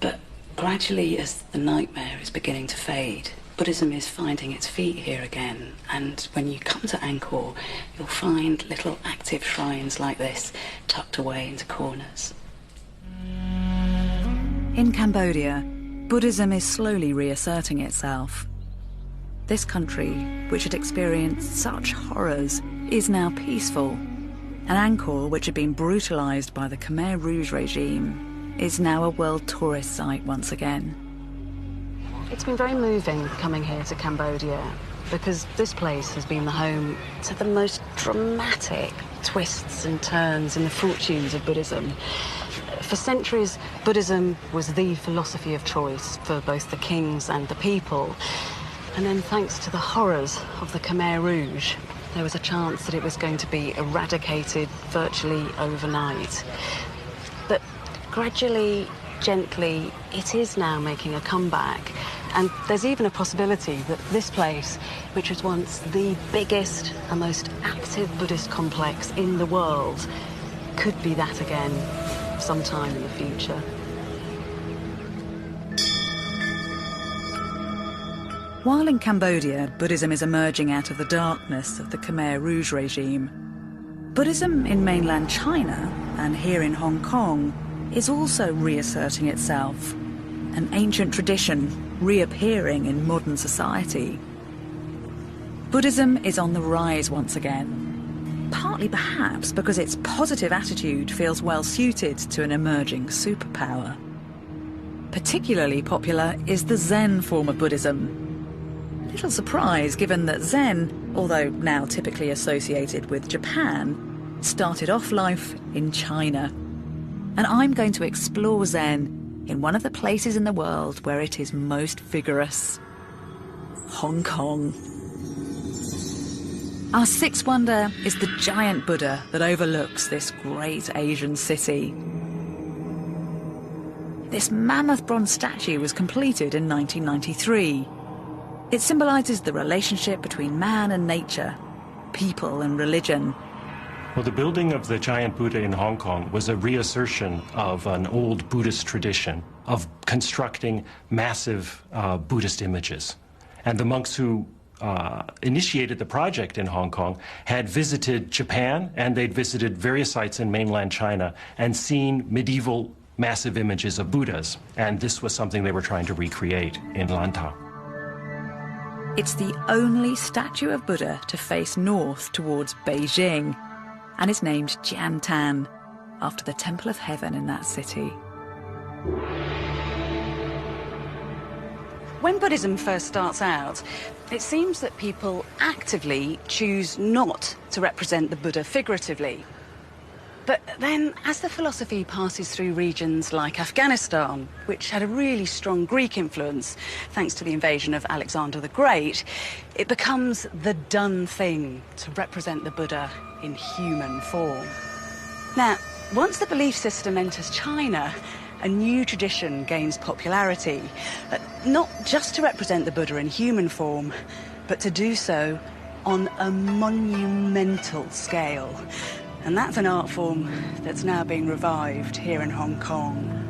E: But gradually, as the nightmare is beginning to fade, Buddhism is finding its feet here again, and when you come to Angkor, you'll find little active shrines like this tucked away into corners.
A: In Cambodia, Buddhism is slowly reasserting itself. This country, which had experienced such horrors, is now peaceful. And Angkor, which had been brutalized by the Khmer Rouge regime, is now a world tourist site once again.
E: It's been very moving coming here to Cambodia, because this place has been the home to the most dramatic twists and turns in the fortunes of Buddhism. For centuries, Buddhism was the philosophy of choice for both the kings and the people. And then, thanks to the horrors of the Khmer Rouge, there was a chance that it was going to be eradicated virtually overnight. But gradually, gently, it is now making a comeback. And there's even a possibility that this place, which was once the biggest and most active Buddhist complex in the world, could be that again sometime in the future.
A: While in Cambodia, Buddhism is emerging out of the darkness of the Khmer Rouge regime, Buddhism in mainland China and here in Hong Kong is also reasserting itself, an ancient tradition reappearing in modern society. Buddhism is on the rise once again, partly perhaps because its positive attitude feels well suited to an emerging superpower. Particularly popular is the Zen form of Buddhism. Little surprise given that Zen, although now typically associated with Japan, started off life in China. And I'm going to explore Zen in one of the places in the world where it is most vigorous: Hong Kong. Our sixth wonder is the giant Buddha that overlooks this great Asian city. This mammoth bronze statue was completed in 1993. It symbolises the relationship between man and nature, people and religion.
J: Well, the building of the giant Buddha in Hong Kong was a reassertion of an old Buddhist tradition of constructing massive Buddhist images. And the monks who initiated the project in Hong Kong had visited Japan, and they'd visited various sites in mainland China and seen medieval massive images of Buddhas. And this was something they were trying to recreate in Lantau.
A: It's the only statue of Buddha to face north towards Beijing, and is named Jiantan, after the Temple of Heaven in that city.
E: When Buddhism first starts out, it seems that people actively choose not to represent the Buddha figuratively. But then, as the philosophy passes through regions like Afghanistan, which had a really strong Greek influence thanks to the invasion of Alexander the Great, it becomes the done thing to represent the Buddha in human form. Now, once the belief system enters China, a new tradition gains popularity, not just to represent the Buddha in human form, but to do so on a monumental scale. And that's an art form that's now being revived here in Hong Kong.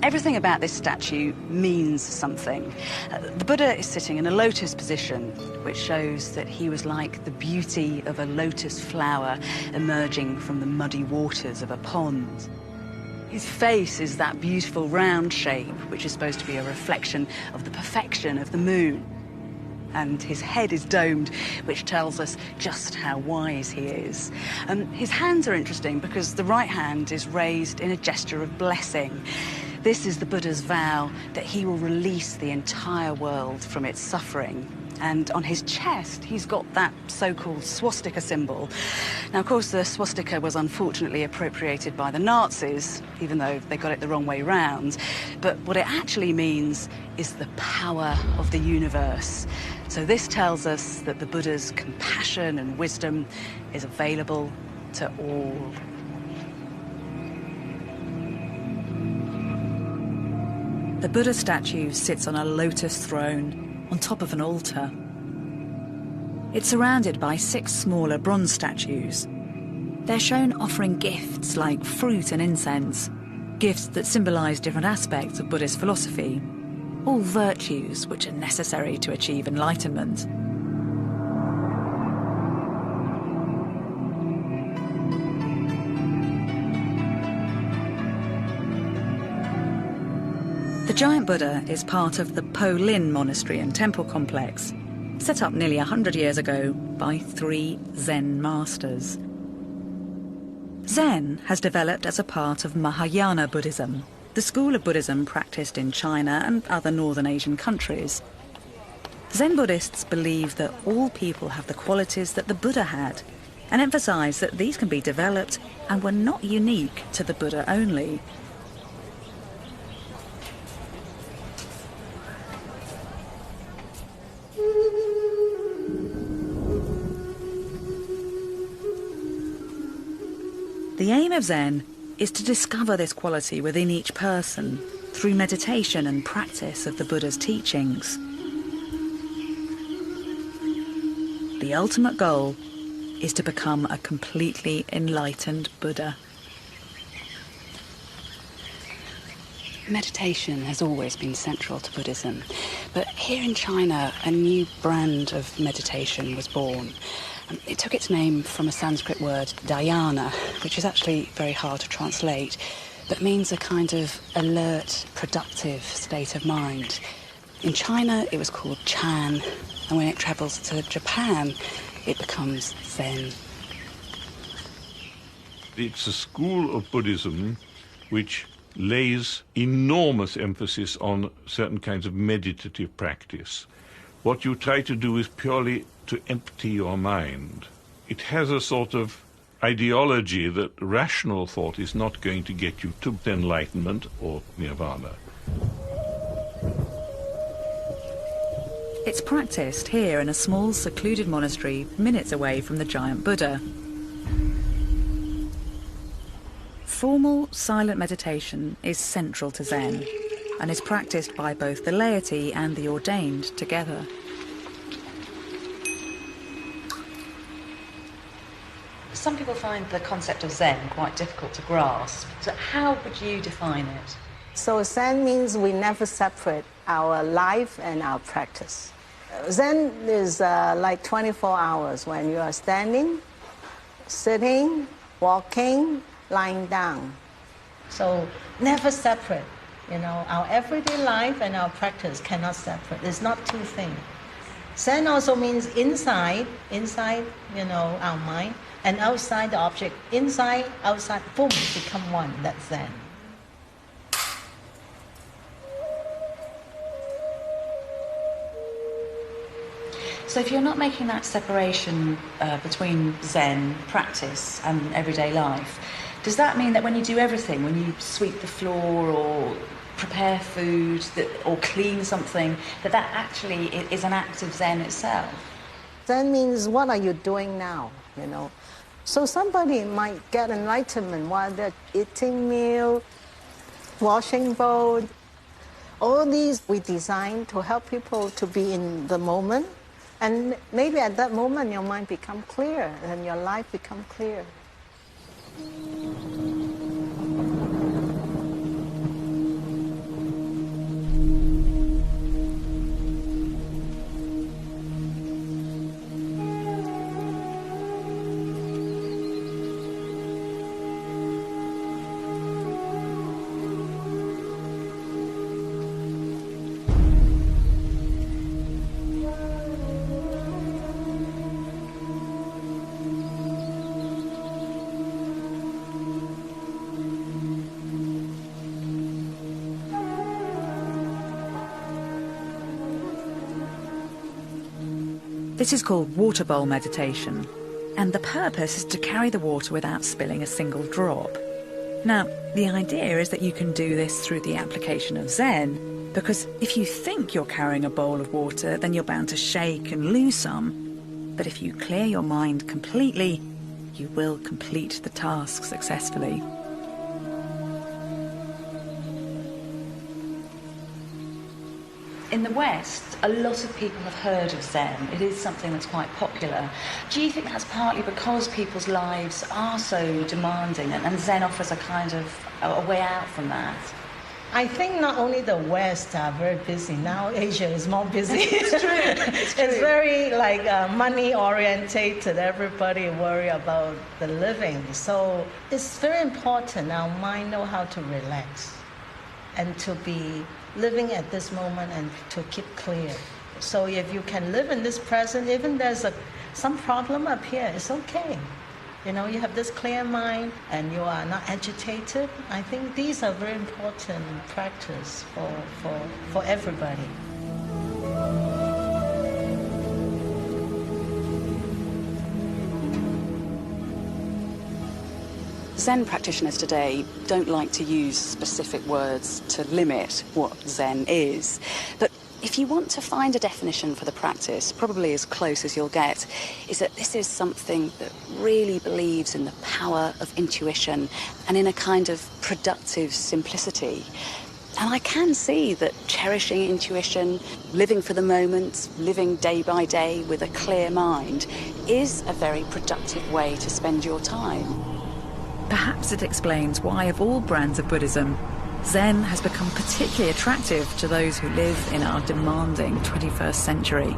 E: Everything about this statue means something. The Buddha is sitting in a lotus position, which shows that he was like the beauty of a lotus flower emerging from the muddy waters of a pond. His face is that beautiful round shape, which is supposed to be a reflection of the perfection of the moon. And his head is domed, which tells us just how wise he is. His hands are interesting because the right hand is raised in a gesture of blessing. This is the Buddha's vow that he will release the entire world from its suffering. And on his chest, he's got that so-called swastika symbol. Now, of course, the swastika was unfortunately appropriated by the Nazis, even though they got it the wrong way round. But what it actually means is the power of the universe. So this tells us that the Buddha's compassion and wisdom is available to all.
A: The Buddha statue sits on a lotus throne on top of an altar. It's surrounded by 6 smaller bronze statues. They're shown offering gifts like fruit and incense, gifts that symbolise different aspects of Buddhist philosophy, all virtues which are necessary to achieve enlightenment. The giant Buddha is part of the Po Lin Monastery and Temple Complex, set up nearly 100 years ago by 3 Zen masters. Zen has developed as a part of Mahayana Buddhism, the school of Buddhism practiced in China and other Northern Asian countries. Zen Buddhists believe that all people have the qualities that the Buddha had, and emphasise that these can be developed and were not unique to the Buddha only. The aim of Zen is to discover this quality within each person through meditation and practice of the Buddha's teachings. The ultimate goal is to become a completely enlightened Buddha.
E: Meditation has always been central to Buddhism, but here in China, a new brand of meditation was born. It took its name from a Sanskrit word, dhyana, which is actually very hard to translate, but means a kind of alert, productive state of mind. In China, it was called Chan, and when it travels to Japan, it becomes Zen.
C: It's a school of Buddhism which lays enormous emphasis on certain kinds of meditative practice. What you try to do is purely to empty your mind. It has a sort of ideology that rational thought is not going to get you to enlightenment or nirvana.
A: It's practiced here in a small secluded monastery minutes away from the giant Buddha. Formal, silent meditation is central to Zen and is practiced by both the laity and the ordained together.
E: Some people find the concept of Zen quite difficult to grasp. So how would you define it?
K: So Zen means we never separate our life and our practice. Zen is like 24 hours when you are standing, sitting, walking, lying down.
L: So never separate. You know, our everyday life and our practice cannot separate. It's not two things. Zen also means inside, you know, our mind, and outside the object. Inside, outside, boom, become one. That's Zen.
E: So if you're not making that separation between Zen practice and everyday life, does that mean that when you do everything, when you sweep the floor or prepare food or clean something, that actually is an act of Zen itself?
K: Zen means what are you doing now, you know? So somebody might get enlightenment while they're eating meal, washing bowl. All these we designed to help people to be in the moment. And maybe at that moment your mind become clear and your life become clear.
A: This is called water bowl meditation, and the purpose is to carry the water without spilling a single drop. Now, the idea is that you can do this through the application of Zen, because if you think you're carrying a bowl of water, then you're bound to shake and lose some. But if you clear your mind completely, you will complete the task successfully.
E: In the West, a lot of people have heard of Zen. It is something that's quite popular. Do you think that's partly because people's lives are so demanding and Zen offers a kind of a way out from that?
L: I think not only the West are very busy, now Asia is more busy.
E: It's true. It's true.
L: It's very like money orientated. Everybody worry about the living. So it's very important our mind know how to relax and to be living at this moment and to keep clear. So if you can live in this present, even there's some problem up here, it's okay. You know, you have this clear mind and you are not agitated. I think these are very important practice for everybody.
E: Zen practitioners today don't like to use specific words to limit what Zen is, but If you want to find a definition for the practice, probably as close as you'll get, is that this is something that really believes in the power of intuition and in a kind of productive simplicity. And I can see that cherishing intuition, living for the moment, living day by day with a clear mind, is a very productive way to spend your time.
A: Perhaps it explains why, of all brands of Buddhism, Zen has become particularly attractive to those who live in our demanding 21st century.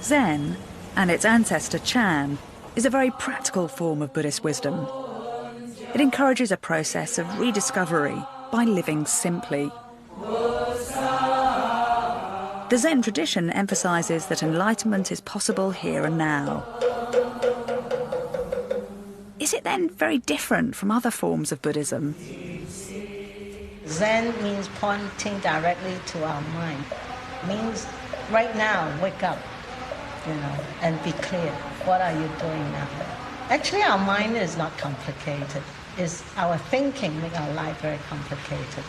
A: Zen, and its ancestor Chan, is a very practical form of Buddhist wisdom. It encourages a process of rediscovery by living simply. The Zen tradition emphasises that enlightenment is possible here and now. Is it then very different from other forms of Buddhism?
L: Zen means pointing directly to our mind. Means right now, wake up, and be clear. What are you doing now? Actually, our mind is not complicated. It's our thinking make our life very complicated.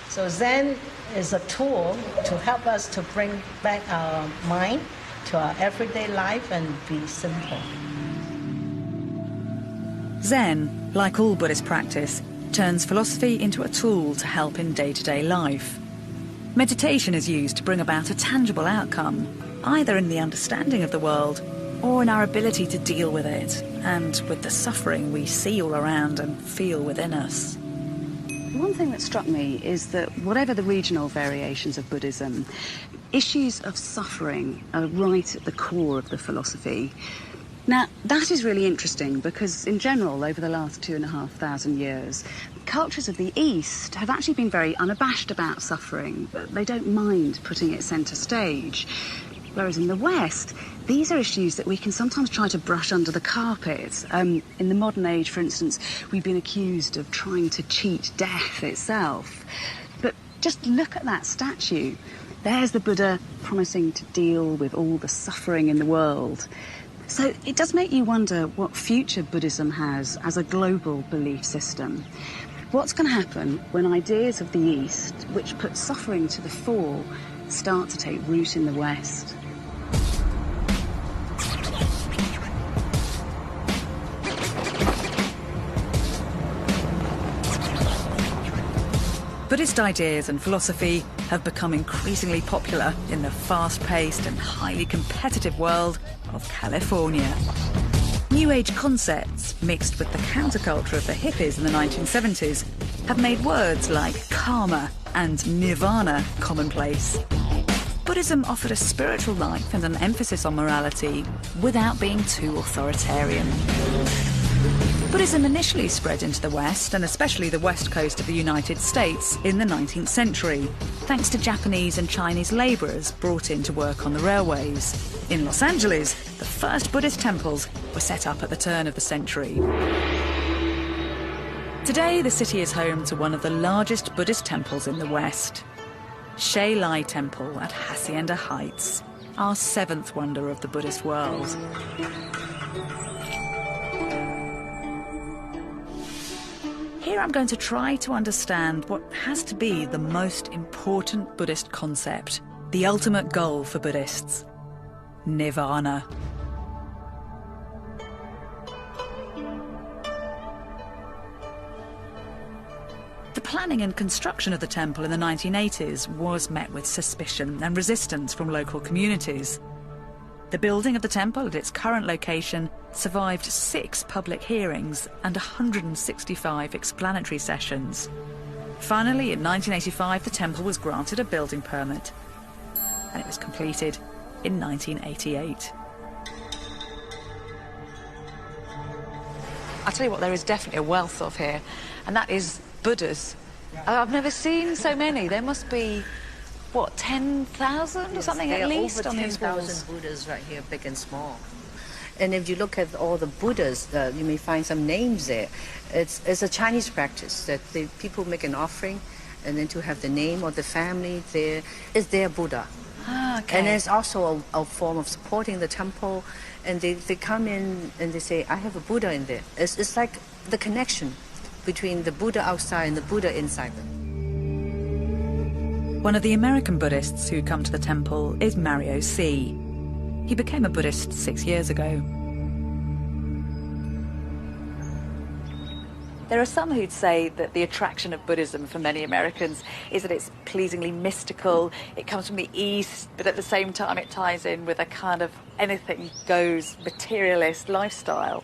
L: So Zen is a tool to help us to bring back our mind to our everyday life and be simple.
A: Zen, like all Buddhist practice, turns philosophy into a tool to help in day-to-day life. Meditation is used to bring about a tangible outcome, either in the understanding of the world or in our ability to deal with it and with the suffering we see all around and feel within us.
E: One thing that struck me is that whatever the regional variations of Buddhism, issues of suffering are right at the core of the philosophy. Now, that is really interesting because, in general, over the last 2,500 years, cultures of the East have actually been very unabashed about suffering. They don't mind putting it centre stage. Whereas in the West, these are issues that we can sometimes try to brush under the carpet. In the modern age, for instance, we've been accused of trying to cheat death itself. But just look at that statue. There's the Buddha promising to deal with all the suffering in the world. So it does make you wonder what future Buddhism has as a global belief system. What's going to happen when ideas of the East, which put suffering to the fore, start to take root in the West?
A: Buddhist ideas and philosophy have become increasingly popular in the fast-paced and highly competitive world of California. New Age concepts, mixed with the counterculture of the hippies in the 1970s, have made words like karma and nirvana commonplace. Buddhism offered a spiritual life and an emphasis on morality without being too authoritarian. Buddhism initially spread into the West, and especially the west coast of the United States, in the 19th century, thanks to Japanese and Chinese labourers brought in to work on the railways. In Los Angeles, the first Buddhist temples were set up at the turn of the century. Today, the city is home to one of the largest Buddhist temples in the West. Shei Lai Temple at Hacienda Heights, our seventh wonder of the Buddhist world. Here I'm going to try to understand what has to be the most important Buddhist concept, the ultimate goal for Buddhists: nirvana. The planning and construction of the temple in the 1980s was met with suspicion and resistance from local communities. The building of the temple at its current location survived 6 public hearings and 165 explanatory sessions. Finally, in 1985, the temple was granted a building permit, and it was completed in 1988.
E: I'll tell you what, there is definitely a wealth of here, and that is Buddhas. I've never seen so many. There must be, what, 10,000 or something at least on these walls?
M: There are over 10,000 Buddhas right here, big and small. And if you look at all the Buddhas, you may find some names there. It's a Chinese practice that people make an offering, and then to have the name of the family there is their Buddha.
E: Ah, okay.
M: And it's also a form of supporting the temple. And they come in and they say, I have a Buddha in there. It's like the connection between the Buddha outside and the Buddha inside.
A: One of the American Buddhists who come to the temple is Mario C. He became a Buddhist 6 years ago. There are some who'd say that the attraction of Buddhism for many Americans is that it's pleasingly mystical, it comes from the East, but at the same time it ties in with a kind of anything goes materialist lifestyle.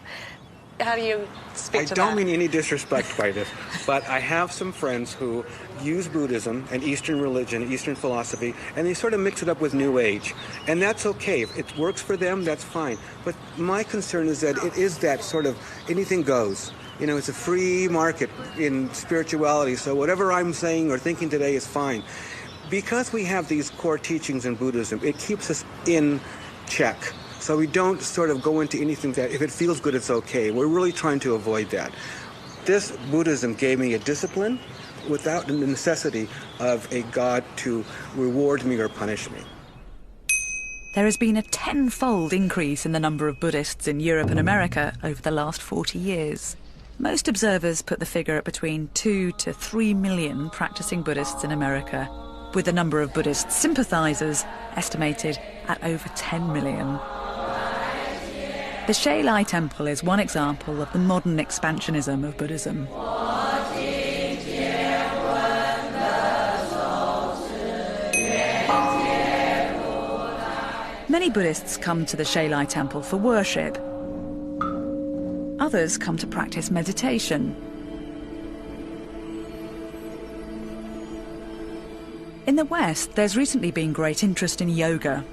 A: How do you speak to that?
N: I don't mean any disrespect by this, but I have some friends who use Buddhism and Eastern religion, Eastern philosophy, and they sort of mix it up with New Age. And that's okay. If it works for them, that's fine. But my concern is that it is that sort of anything goes. You know, it's a free market in spirituality, so whatever I'm saying or thinking today is fine. Because we have these core teachings in Buddhism, it keeps us in check. So we don't sort of go into anything that if it feels good, it's okay. We're really trying to avoid that. This Buddhism gave me a discipline without the necessity of a God to reward me or punish me.
A: There has been a tenfold increase in the number of Buddhists in Europe and America over the last 40 years. Most observers put the figure at between 2 to 3 million practicing Buddhists in America, with the number of Buddhist sympathizers estimated at over 10 million. The Shay Lai Temple is one example of the modern expansionism of Buddhism. Many Buddhists come to the Shay Lai Temple for worship. Others come to practice meditation. In the West, there's recently been great interest in yoga,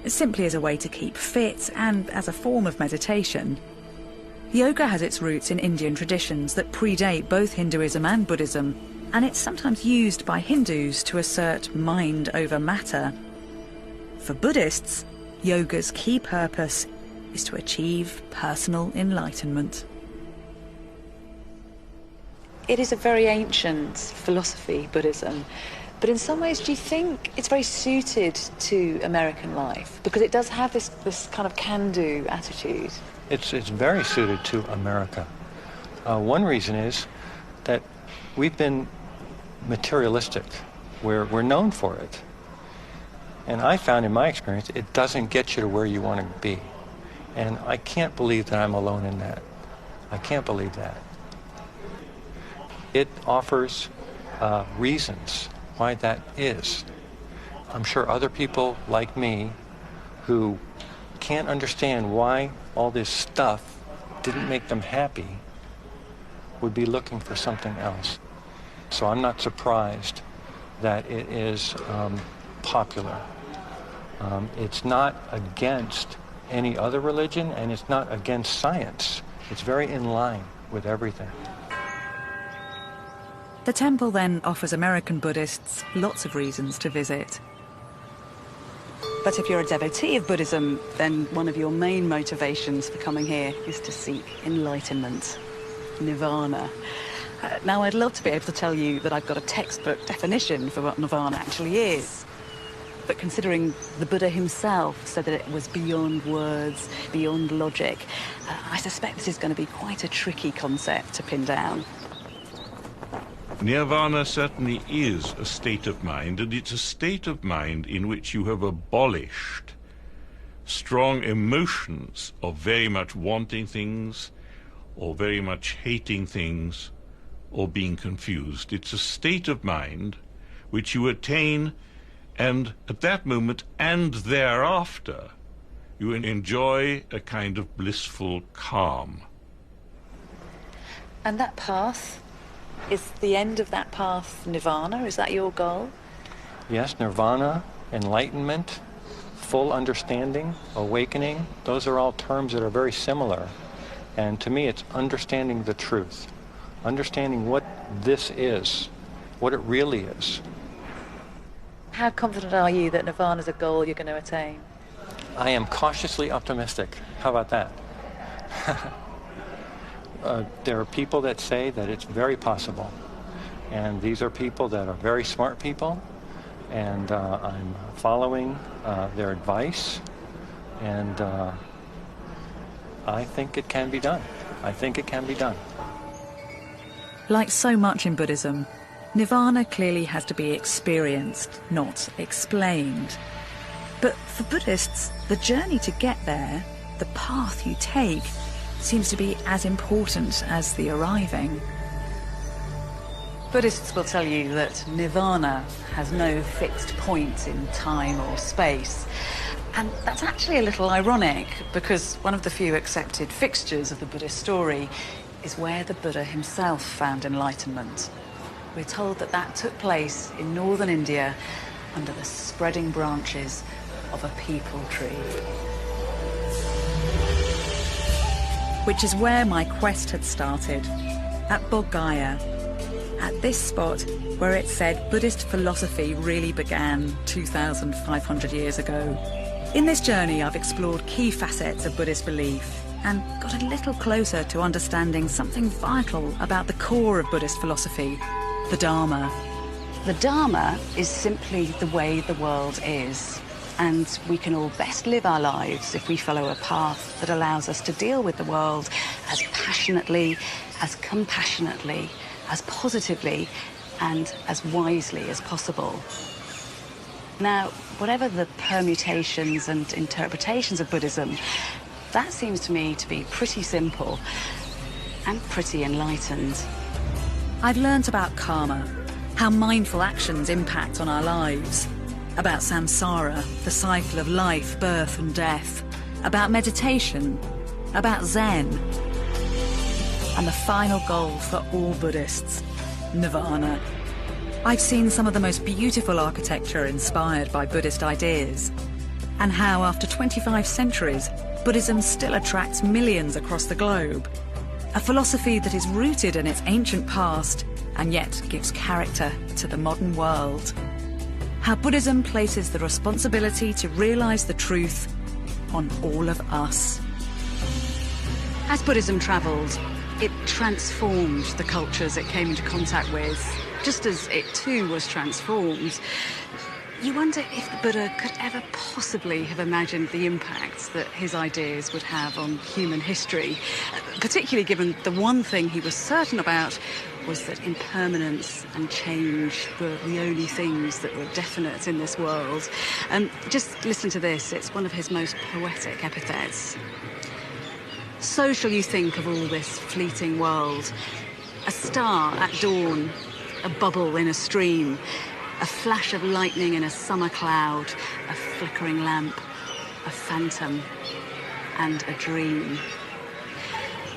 A: simply as a way to keep fit and as a form of meditation. Yoga has its roots in Indian traditions that predate both Hinduism and Buddhism, and it's sometimes used by Hindus to assert mind over matter. For Buddhists, yoga's key purpose is to achieve personal enlightenment. It is a very ancient philosophy, Buddhism, but in some ways do you think it's very suited to American life? Because it does have this kind of can-do attitude.
F: It's very suited to America. One reason is that we've been materialistic. We're known for it. And I found in my experience, it doesn't get you to where you want to be. And I can't believe that I'm alone in that. I can't believe that. It offers reasons why that is. I'm sure other people like me who can't understand why all this stuff didn't make them happy would be looking for something else. So I'm not surprised that it is popular. It's not against any other religion, and it's not against science. It's very in line with everything.
A: The temple then offers American Buddhists lots of reasons to visit. But if you're a devotee of Buddhism, then one of your main motivations for coming here is to seek enlightenment, nirvana. Now, I'd love to be able to tell you that I've got a textbook definition for what nirvana actually is. But considering the Buddha himself said that it was beyond words, beyond logic, I suspect this is going to be quite a tricky concept to pin down.
C: Nirvana certainly is a state of mind, and it's a state of mind in which you have abolished strong emotions of very much wanting things, or very much hating things, or being confused. It's a state of mind which you attain, and at that moment and thereafter, you enjoy a kind of blissful calm.
A: And that path, is the end of that path nirvana? Is that your goal?
F: Yes, nirvana, enlightenment, full understanding, awakening, those are all terms that are very similar. And to me, it's understanding the truth, understanding what this is, what it really is.
A: How confident are you that nirvana is a goal you're going to attain?
F: I am cautiously optimistic. How about that? There are people that say that it's very possible. And these are people that are very smart people,
J: and I'm following their advice, and I think it can be done. I think it can be done.
A: Like so much in Buddhism, Nirvana clearly has to be experienced, not explained. But for Buddhists, the journey to get there, the path you take, seems to be as important as the arriving. Buddhists will tell you that Nirvana has no fixed point in time or space. And that's actually a little ironic, because one of the few accepted fixtures of the Buddhist story is where the Buddha himself found enlightenment. We're told that that took place in northern India under the spreading branches of a peepal tree. Which is where my quest had started, at Bodh Gaya, at this spot where it said Buddhist philosophy really began 2,500 years ago. In this journey, I've explored key facets of Buddhist belief and got a little closer to understanding something vital about the core of Buddhist philosophy, the Dharma. The Dharma is simply the way the world is, and we can all best live our lives if we follow a path that allows us to deal with the world as passionately, as compassionately, as positively, and as wisely as possible. Now, whatever the permutations and interpretations of Buddhism, that seems to me to be pretty simple and pretty enlightened. I've learnt about karma, how mindful actions impact on our lives, about samsara, the cycle of life, birth and death, about meditation, about Zen, and the final goal for all Buddhists, Nirvana. I've seen some of the most beautiful architecture inspired by Buddhist ideas, and how after 25 centuries, Buddhism still attracts millions across the globe. A philosophy that is rooted in its ancient past and yet gives character to the modern world. How Buddhism places the responsibility to realize the truth on all of us. As Buddhism traveled, it transformed the cultures it came into contact with, just as it too was transformed. You wonder if the Buddha could ever possibly have imagined the impact that his ideas would have on human history, particularly given the one thing he was certain about was that impermanence and change were the only things that were definite in this world. Just listen to this, it's one of his most poetic epithets. So shall you think of all this fleeting world, a star at dawn, a bubble in a stream, a flash of lightning in a summer cloud, a flickering lamp, a phantom, and a dream.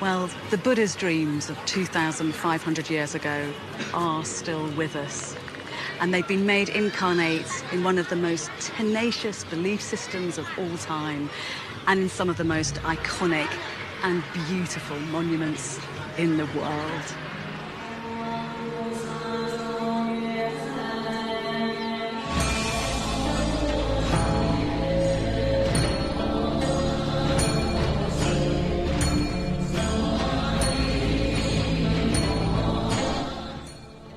A: Well, the Buddha's dreams of 2,500 years ago are still with us. And they've been made incarnate in one of the most tenacious belief systems of all time, and in some of the most iconic and beautiful monuments in the world.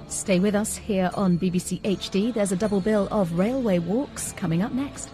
O: Stay with us here on BBC HD. There's a double bill of railway walks coming up next.